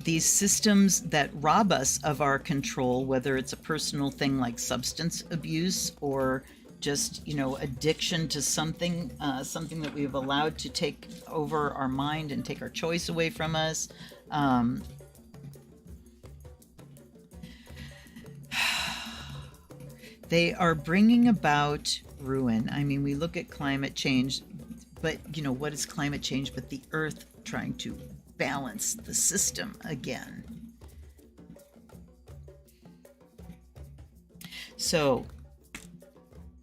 these systems that rob us of our control, whether it's a personal thing like substance abuse or just, addiction to something, something that we've allowed to take over our mind and take our choice away from us. They are bringing about ruin. I mean, we look at climate change, but what is climate change but the earth trying to balance the system again? So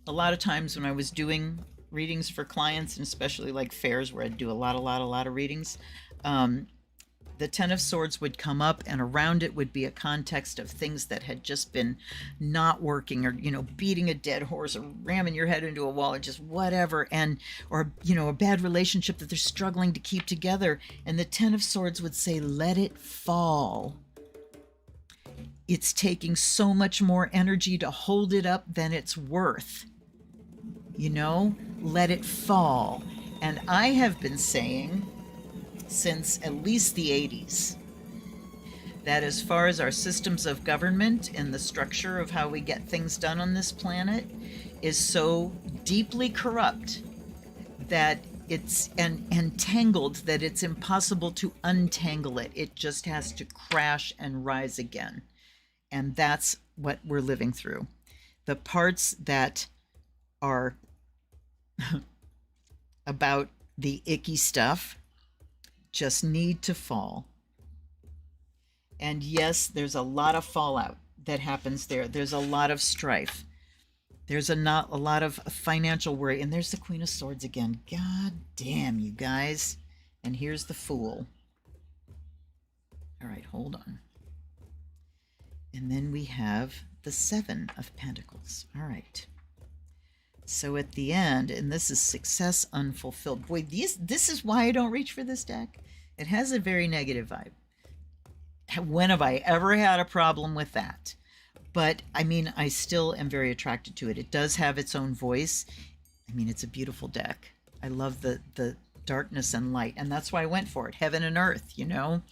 a lot of times when I was doing readings for clients, and especially like fairs where I'd do a lot of readings, the Ten of Swords would come up, and around it would be a context of things that had just been not working, or, beating a dead horse, or ramming your head into a wall, or just whatever, or a bad relationship that they're struggling to keep together. And the Ten of Swords would say, let it fall. It's taking so much more energy to hold it up than it's worth. Let it fall. And I have been saying since at least the 80s that as far as our systems of government and the structure of how we get things done on this planet is so deeply corrupt that it's entangled that it's impossible to untangle it. It just has to crash and rise again. And that's what we're living through. The parts that are about the icky stuff just need to fall. And yes, there's a lot of fallout that happens there. There's a lot of strife. There's a lot of financial worry. And there's the Queen of Swords again. God damn, you guys. And here's the Fool. All right, hold on. And then we have the Seven of Pentacles. All right. So at the end, and this is success unfulfilled. Boy, this is why I don't reach for this deck. It has a very negative vibe. When have I ever had a problem with that? But I mean, I still am very attracted to it. It does have its own voice. I mean, it's a beautiful deck. I love the darkness and light, and that's why I went for it. Heaven and earth, you know,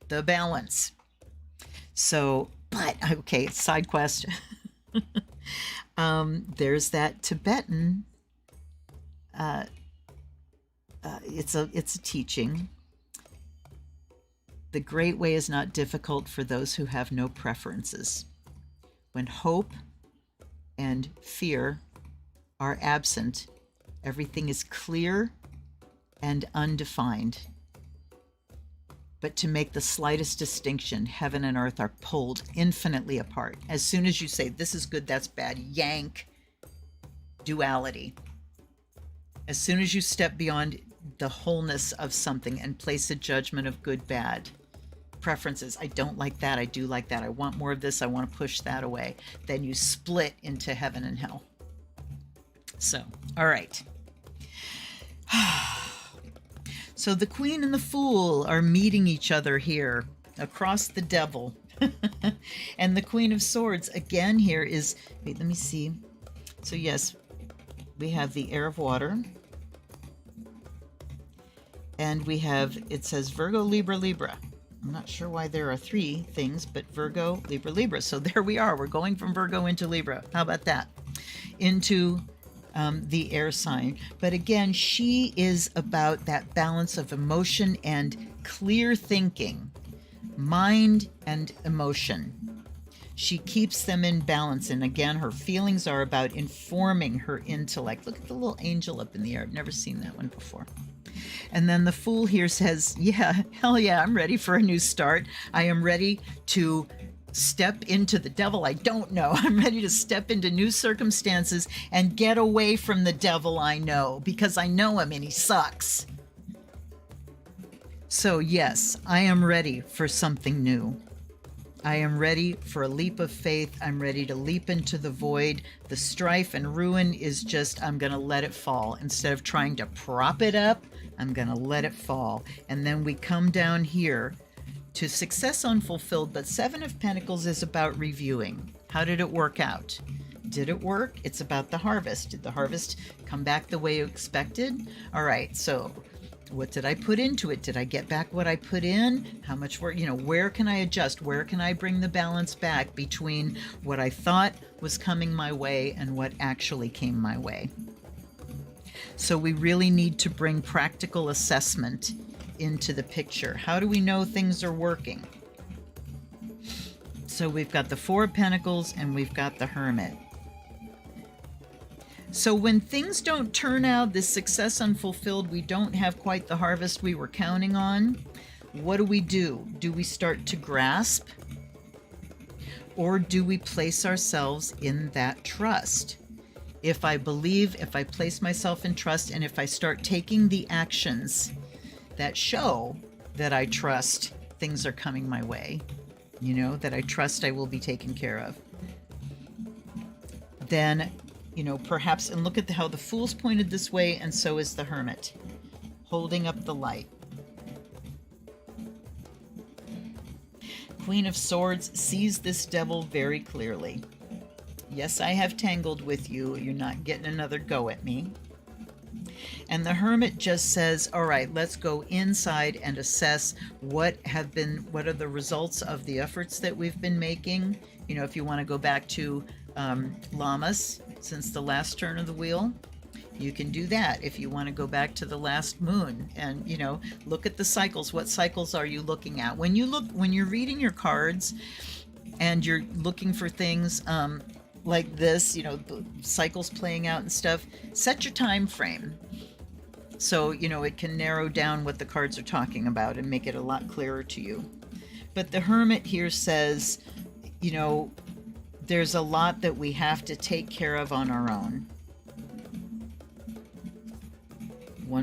the balance. So, but okay, side quest. There's that Tibetan. It's a teaching. The great way is not difficult for those who have no preferences. When hope and fear are absent, everything is clear and undefined. But to make the slightest distinction, heaven and earth are pulled infinitely apart. As soon as you say, this is good, that's bad, yank, duality. As soon as you step beyond the wholeness of something and place a judgment of good, bad, preferences, I don't like that, I do like that, I want more of this, I want to push that away, then you split into heaven and hell. So, all right. So the Queen and the Fool are meeting each other here across the Devil. And the Queen of Swords again here is, wait, let me see. So yes, we have the Air of Water. And we have, it says Virgo, Libra, Libra. I'm not sure why there are three things, but Virgo, Libra, Libra. So there we are. We're going from Virgo into Libra. How about that? Into the air sign. But again, she is about that balance of emotion and clear thinking, mind and emotion. She keeps them in balance. And again, her feelings are about informing her intellect. Look at the little angel up in the air. I've never seen that one before. And then the Fool here says, yeah, hell yeah, I'm ready for a new start. I am ready to step into the devil I don't know. I'm ready to step into new circumstances and get away from the devil I know, because I know him and he sucks. So yes, I am ready for something new. I am ready for a leap of faith. I'm ready to leap into the void. The strife and ruin is just, I'm going to let it fall. Instead of trying to prop it up, I'm going to let it fall. And then we come down here to success unfulfilled, but Seven of Pentacles is about reviewing. How did it work out? Did it work? It's about the harvest. Did the harvest come back the way you expected? All right, so what did I put into it? Did I get back what I put in? How much work, you know, where can I adjust? Where can I bring the balance back between what I thought was coming my way and what actually came my way? So we really need to bring practical assessment into the picture. How do we know things are working? So we've got the Four of Pentacles and we've got the Hermit. So when things don't turn out, this success unfulfilled, we don't have quite the harvest we were counting on, what do? Do we start to grasp? Or do we place ourselves in that trust? If I believe, if I place myself in trust, and if I start taking the actions that show that I trust things are coming my way, you know, that I trust I will be taken care of, then, you know, perhaps, and look at how the Fool's pointed this way, and so is the Hermit, holding up the light. Queen of Swords sees this devil very clearly. Yes, I have tangled with you. You're not getting another go at me. And the Hermit just says, all right, let's go inside and assess what are the results of the efforts that we've been making. You know, if you want to go back to Lammas since the last turn of the wheel, you can do that. If you want to go back to the last moon and, you know, look at the cycles, what cycles are you looking at? When you're reading your cards, and you're looking for things like this, you know, the cycles playing out and stuff, set your time frame. So, you know, it can narrow down what the cards are talking about and make it a lot clearer to you. But the Hermit here says, you know, there's a lot that we have to take care of on our own.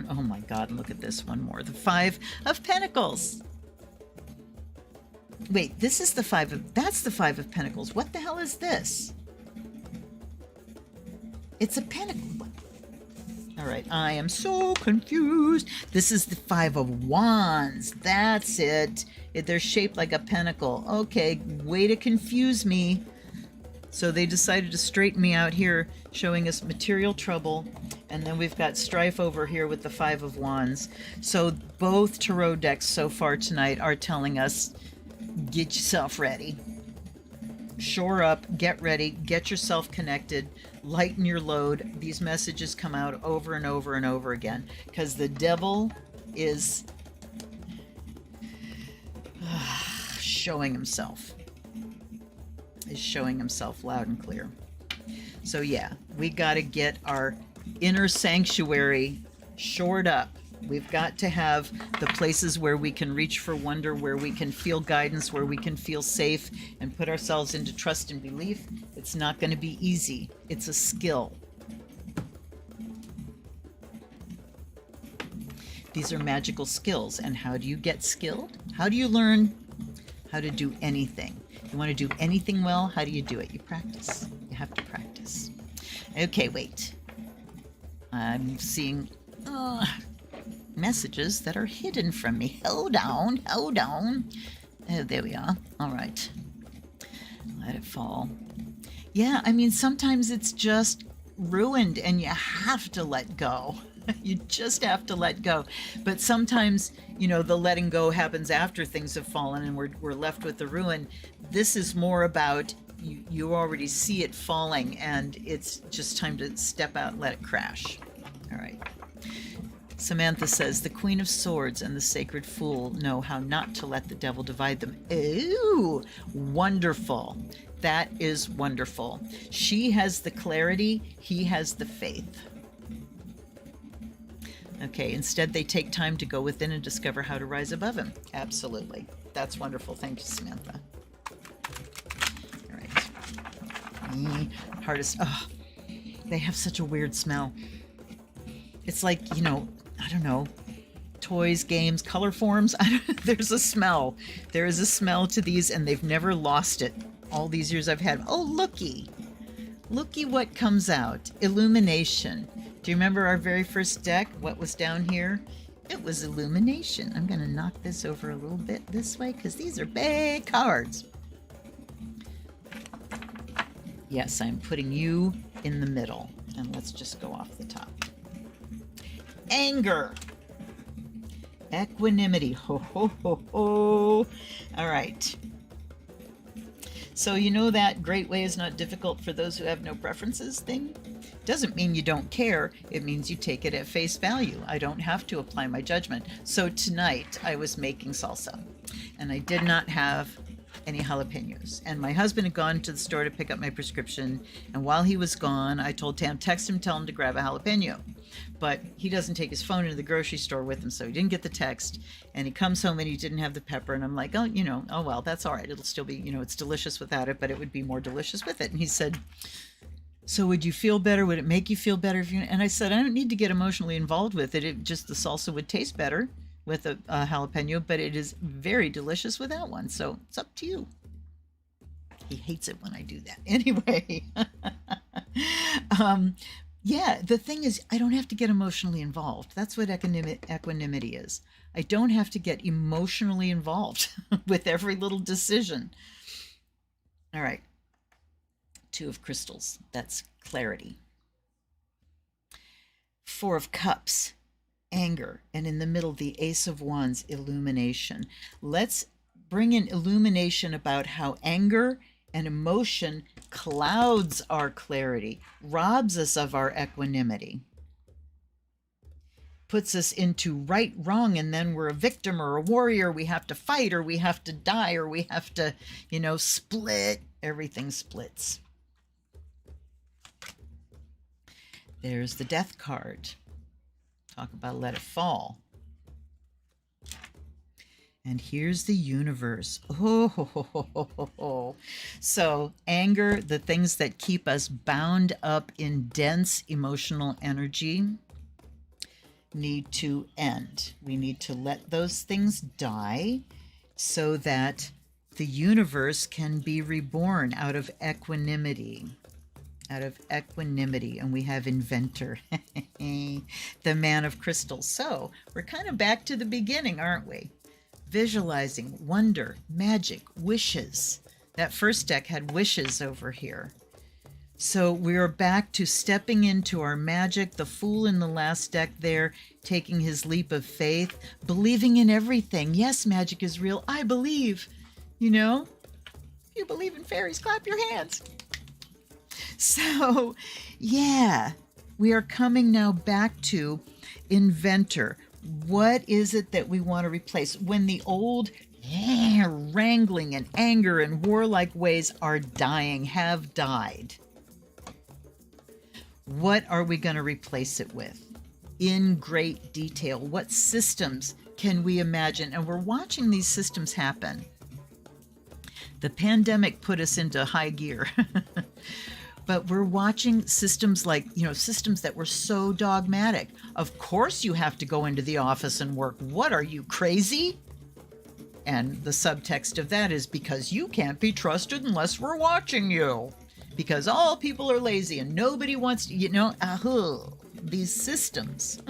Oh my God, look at this one more. The Five of Pentacles. Wait, this is the that's the Five of Pentacles. What the hell is this? It's a pentacle. All right, I am so confused. This is the Five of Wands. That's it. They're shaped like a pentacle. Okay, way to confuse me. So they decided to straighten me out here, showing us material trouble. And then we've got strife over here with the Five of Wands. So both tarot decks so far tonight are telling us, get yourself ready. Shore up, get ready, get yourself connected, lighten your load. These messages come out over and over and over again because the devil is showing himself. Is showing himself loud and clear. So yeah, we got to get our inner sanctuary shored up. We've got to have the places where we can reach for wonder, where we can feel guidance, where we can feel safe and put ourselves into trust and belief. It's not going to be easy. It's a skill. These are magical skills. And how do you get skilled? How do you learn how to do anything? You want to do anything well, how do you do it? You practice. You have to practice. Okay, wait. I'm seeing messages that are hidden from me. Hold on, hold on. Oh, there we are. All right. Let it fall. Yeah, I mean, sometimes it's just ruined and you have to let go. You just have to let go. But sometimes, you know, the letting go happens after things have fallen and we're left with the ruin. This is more about you already see it falling and it's just time to step out and let it crash. All right. Samantha says, the Queen of Swords and the Sacred Fool know how not to let the devil divide them. Ooh, wonderful. That is wonderful. She has the clarity. He has the faith. Okay, instead they take time to go within and discover how to rise above him. Absolutely. That's wonderful. Thank you, Samantha. All right. Hardest. Oh, they have such a weird smell. It's like, you know, I don't know, toys, games, color forms. There's a smell. There is a smell to these and they've never lost it. All these years I've had. Oh, looky. Looky what comes out. Illumination. Do you remember our very first deck? What was down here? It was illumination. I'm going to knock this over a little bit this way because these are big cards. Yes, I'm putting you in the middle. And let's just go off the top. Anger. Equanimity. Ho, ho, ho, ho. All right. So you know that great way is not difficult for those who have no preferences thing? Doesn't mean you don't care. It means you take it at face value. I don't have to apply my judgment. So tonight I was making salsa and I did not have any jalapenos. And my husband had gone to the store to pick up my prescription. And while he was gone, I told Tam, text him, tell him to grab a jalapeno. But he doesn't take his phone into the grocery store with him, so he didn't get the text. And he comes home and he didn't have the pepper. And I'm like, oh, you know, oh, well, that's all right. It'll still be, you know, it's delicious without it, but it would be more delicious with it. And he said, so would you feel better? Would it make you feel better if you... And I said, I don't need to get emotionally involved with it. It just, the salsa would taste better with a jalapeno, but it is very delicious without one. So it's up to you. He hates it when I do that. Anyway. Yeah, the thing is, I don't have to get emotionally involved. That's what equanimity is. I don't have to get emotionally involved with every little decision. All right. Two of Crystals. That's clarity. Four of Cups. Anger. And in the middle, the Ace of Wands. Illumination. Let's bring in illumination about how anger and emotion clouds our clarity, robs us of our equanimity. puts us into right, wrong, and then we're a victim or a warrior. We have to fight, or we have to die, or we have to, split. Everything splits. There's the death card. Talk about let it fall. And here's the universe. Oh. So anger, the things that keep us bound up in dense emotional energy, need to end. We need to let those things die so that the universe can be reborn out of equanimity. And we have inventor, the man of crystals. So we're kind of back to the beginning, aren't we? Visualizing, wonder, magic, wishes. That first deck had wishes over here. So we are back to stepping into our magic. The Fool in the last deck there, taking his leap of faith, believing in everything. Yes, magic is real. I believe. If you believe in fairies, clap your hands. So, yeah, we are coming now back to inventor. What is it that we want to replace? When the old wrangling and anger and warlike ways are dying, have died, what are we going to replace it with? In great detail, what systems can we imagine? And we're watching these systems happen. The pandemic put us into high gear. But we're watching systems like, systems that were so dogmatic. Of course you have to go into the office and work. What, are you crazy? And the subtext of that is because you can't be trusted unless we're watching you. Because all people are lazy and nobody wants to, these systems.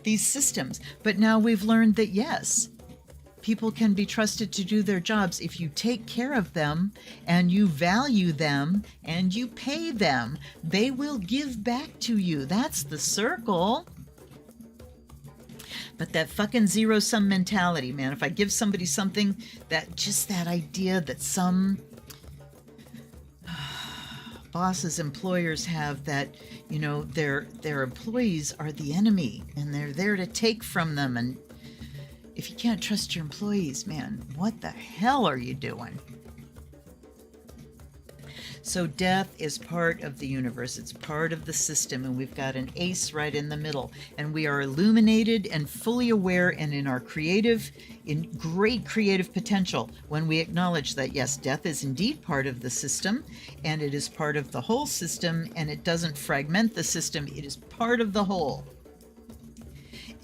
These systems. But now we've learned that, yes, people can be trusted to do their jobs if you take care of them and you value them and you pay them. They will give back to you. That's the circle. But that fucking zero-sum mentality, man, if I give somebody something, that idea that some bosses, employers have, that, their employees are the enemy and they're there to take from them. And if you can't trust your employees, man, what the hell are you doing? So death is part of the universe. It's part of the system, and we've got an ace right in the middle. And we are illuminated and fully aware and in our great creative potential when we acknowledge that, yes, death is indeed part of the system, and it is part of the whole system, and it doesn't fragment the system. It is part of the whole.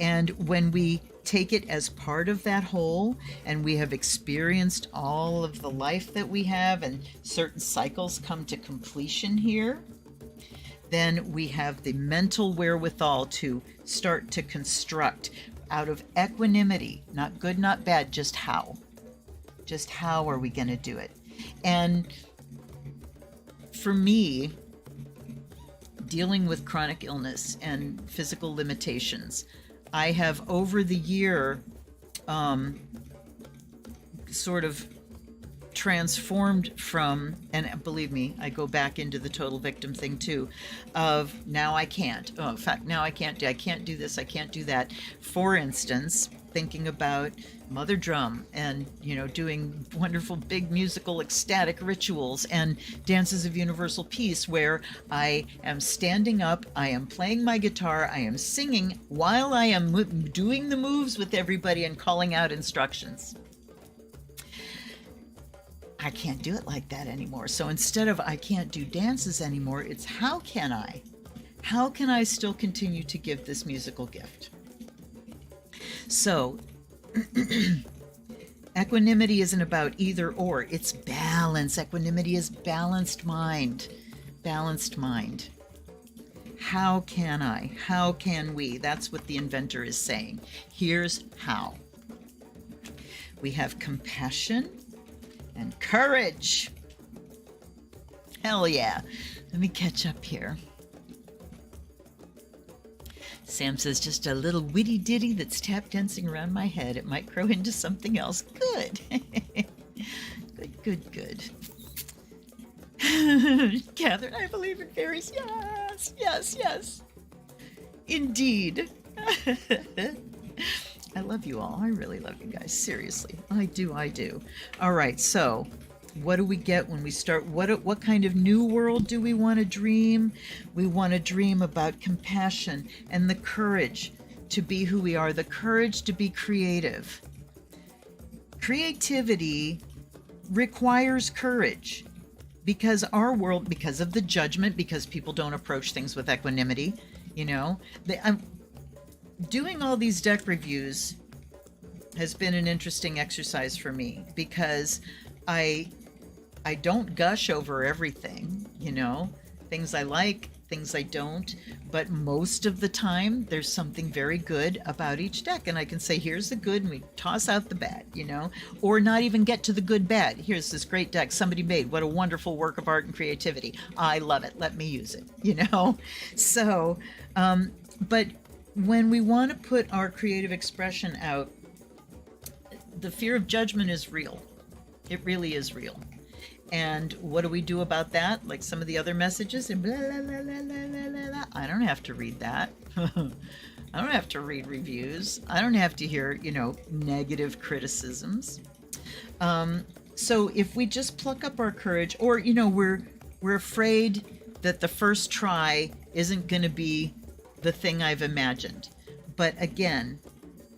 And when we take it as part of that whole, and we have experienced all of the life that we have, and certain cycles come to completion here, then we have the mental wherewithal to start to construct out of equanimity, not good, not bad, just how. Just how are we going to do it? And for me, dealing with chronic illness and physical limitations, I have over the year sort of transformed from, and believe me, I go back into the total victim thing too, of now I can't. Oh, in fact, now I can't do this, I can't do that. For instance, thinking about Mother Drum and, doing wonderful big musical ecstatic rituals and dances of universal peace where I am standing up, I am playing my guitar, I am singing while I am doing the moves with everybody and calling out instructions. I can't do it like that anymore. So instead of I can't do dances anymore, it's how can I? How can I still continue to give this musical gift? So equanimity isn't about either or, it's balance. Equanimity is balanced mind. Balanced mind. How can I? How can we? That's what the inventor is saying. Here's how. We have compassion and courage. Hell yeah. Let me catch up here. Sam says, just a little witty ditty that's tap dancing around my head. It might grow into something else. Good. Good. Catherine, I believe in fairies. Yes. Indeed. I love you all. I really love you guys. Seriously. I do. I do. All right. So, what do we get when we start? What kind of new world do we want to dream? We want to dream about compassion and the courage to be who we are, the courage to be creative. Creativity requires courage because our world, because of the judgment, because people don't approach things with equanimity, you know. I'm doing all these deck reviews has been an interesting exercise for me because I don't gush over everything, you know, things I like, things I don't, but most of the time there's something very good about each deck, and I can say, here's the good, and we toss out the bad, you know, or not even get to the good bad. Here's this great deck somebody made. What a wonderful work of art and creativity. I love it. Let me use it, you know? So, but when we want to put our creative expression out, the fear of judgment is real. It really is real. And what do we do about that? Like some of the other messages and blah, blah, blah, blah, blah, blah, blah. I don't have to read that. I don't have to read reviews. I don't have to hear, you know, negative criticisms. So if we just pluck up our courage, or, you know, we're afraid that the first try isn't going to be the thing I've imagined. But again,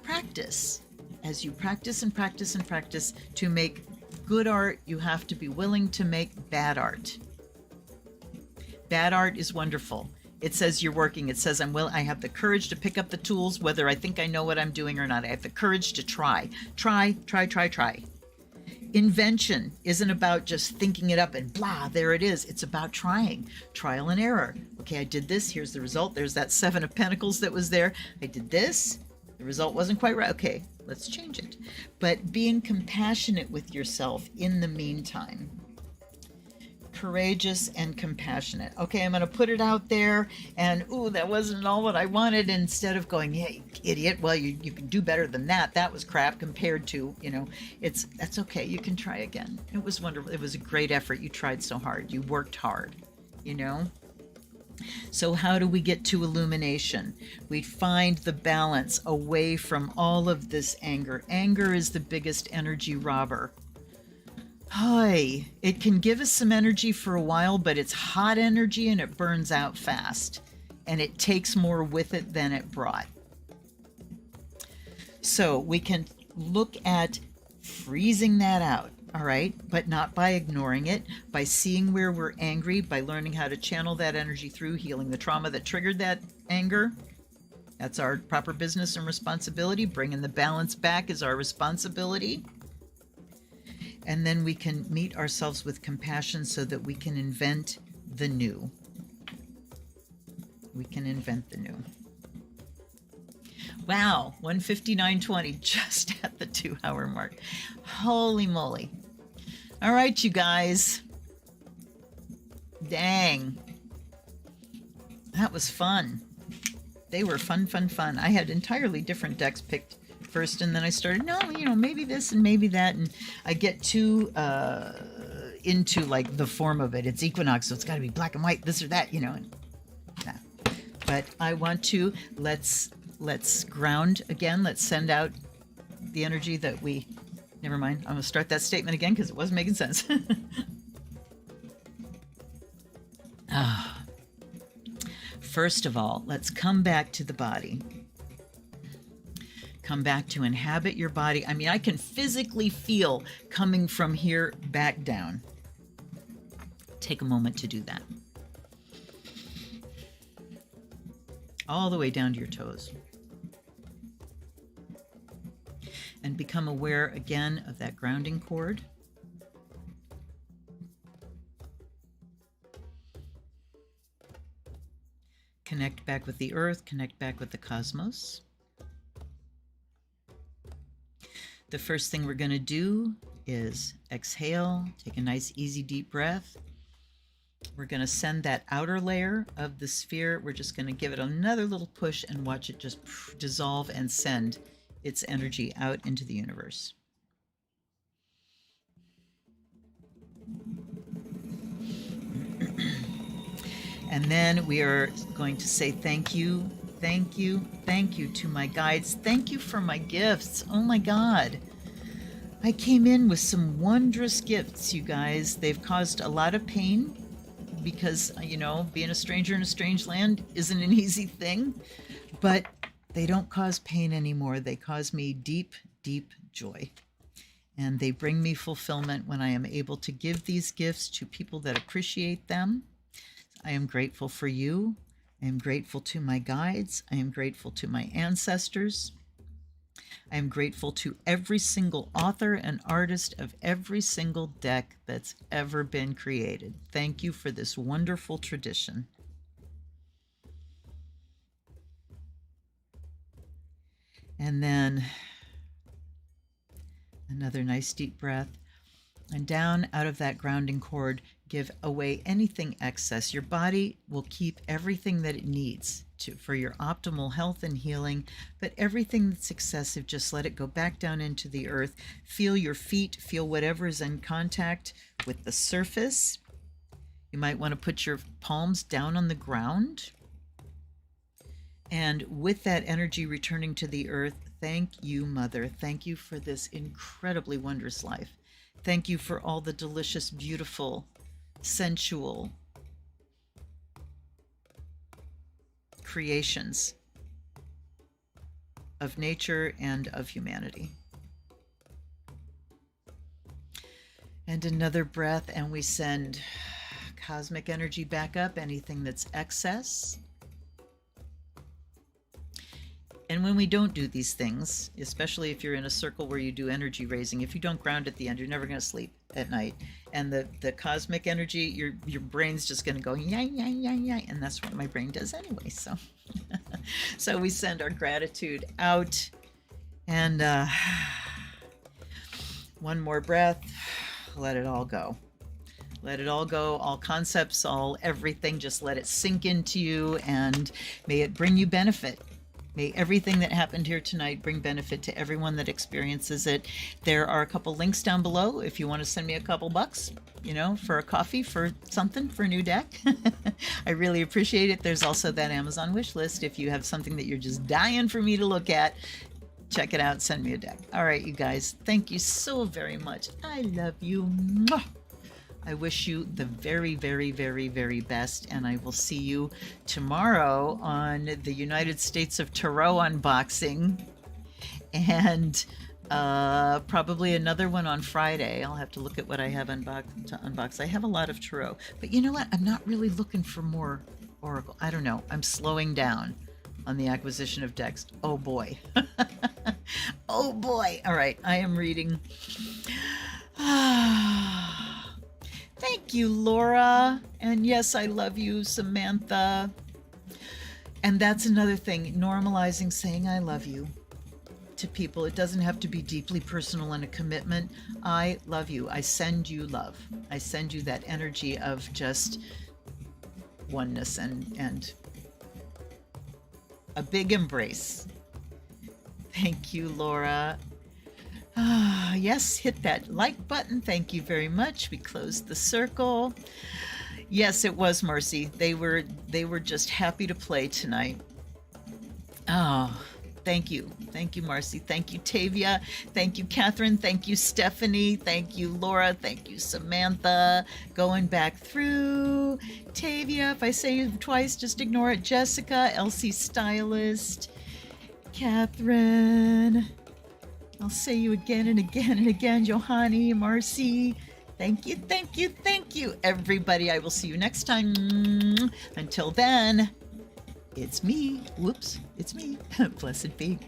practice. As you practice and practice and practice to make good art, you have to be willing to make bad art. Bad art is wonderful. It says you're working. It says I have the courage to pick up the tools, whether I think I know what I'm doing or not. I have the courage to try. Try. Invention isn't about just thinking it up and blah, there it is. It's about trying. Trial and error. Okay, I did this. Here's the result. There's that 7 of Pentacles that was there. I did this. The result wasn't quite right. Okay, let's change it. But being compassionate with yourself in the meantime. Courageous and compassionate. Okay, I'm going to put it out there, and ooh, that wasn't all what I wanted. Instead of going, hey, idiot, well, you can do better than that. That was crap compared to, you know, that's okay. You can try again. It was wonderful. It was a great effort. You tried so hard. You worked hard, you know. So how do we get to illumination? We find the balance away from all of this anger. Anger is the biggest energy robber. Hi, it can give us some energy for a while, but it's hot energy and it burns out fast. And it takes more with it than it brought. So we can look at freezing that out. All right, but not by ignoring it, by seeing where we're angry, by learning how to channel that energy through, healing the trauma that triggered that anger. That's our proper business and responsibility. Bringing the balance back is our responsibility. And then we can meet ourselves with compassion so that we can invent the new. We can invent the new. Wow, 1:59:20, just at the 2-hour mark. Holy moly. All right, you guys. Dang. That was fun. They were fun. I had entirely different decks picked first, and then I started, no, you know, maybe this and maybe that, and I get too into like the form of it. It's equinox, so it's got to be black and white, this or that, you know. And, nah. But I want to, let's ground again. Let's send out the energy that we, never mind. I'm going to start that statement again because it wasn't making sense. First of all, let's come back to the body. Come back to inhabit your body. I mean, I can physically feel coming from here back down. Take a moment to do that. All the way down to your toes. And become aware again of that grounding cord. Connect back with the earth, connect back with the cosmos. The first thing we're going to do is exhale, take a nice, easy, deep breath. We're going to send that outer layer of the sphere. We're just going to give it another little push and watch it just dissolve and send its energy out into the universe. And then we are going to say thank you Thank you. Thank you to my guides. Thank you for my gifts. Oh my God. I came in with some wondrous gifts, you guys. They've caused a lot of pain because, you know, being a stranger in a strange land isn't an easy thing, but they don't cause pain anymore. They cause me deep, deep joy. And they bring me fulfillment when I am able to give these gifts to people that appreciate them. I am grateful for you. I am grateful to my guides. I am grateful to my ancestors. I am grateful to every single author and artist of every single deck that's ever been created. Thank you for this wonderful tradition. And then another nice deep breath. And down out of that grounding cord, give away anything excess. Your body will keep everything that it needs for your optimal health and healing, but everything that's excessive, just let it go back down into the earth. Feel your feet, feel whatever is in contact with the surface. You might want to put your palms down on the ground. And with that energy returning to the earth, thank you, Mother. Thank you for this incredibly wondrous life. Thank you for all the delicious, beautiful, sensual creations of nature and of humanity. And another breath, and we send cosmic energy back up, anything that's excess. And when we don't do these things, especially if you're in a circle where you do energy raising, if you don't ground at the end, you're never going to sleep at night. And the cosmic energy, your brain's just going to go, yeah, yeah, yeah, yeah. And that's what my brain does anyway. So, so we send our gratitude out. And one more breath, let it all go. Let it all go, all concepts, all everything, just let it sink into you, and may it bring you benefit. May everything that happened here tonight bring benefit to everyone that experiences it. There are a couple links down below if you want to send me a couple bucks, you know, for a coffee, for something, for a new deck. I really appreciate it. There's also that Amazon wish list. If you have something that you're just dying for me to look at, check it out, send me a deck. All right, you guys, thank you so very much. I love you. Mwah. I wish you the very, very, very, very best, and I will see you tomorrow on the United States of Tarot unboxing, and probably another one on Friday. I'll have to look at what I have to unbox. I have a lot of Tarot, but you know what? I'm not really looking for more Oracle. I don't know. I'm slowing down on the acquisition of decks. Oh boy. Oh boy. All right. I am reading. Thank you, Laura. And yes, I love you, Samantha. And that's another thing, normalizing saying I love you to people. It doesn't have to be deeply personal and a commitment. I love you. I send you love. I send you that energy of just oneness and a big embrace. Thank you, Laura. Yes, hit that like button. Thank you very much. We closed the circle. Yes, it was Marcy. They were just happy to play tonight. Oh, thank you. Thank you, Marcy. Thank you, Tavia. Thank you, Catherine. Thank you, Stephanie. Thank you, Laura. Thank you, Samantha. Going back through. Tavia, if I say it twice, just ignore it. Jessica, Elsie Stylist, Catherine. I'll say you again and again and again. Johanny, Marcy. Thank you, thank you, thank you, everybody. I will see you next time. Until then, it's me. Whoops, it's me. Blessed be.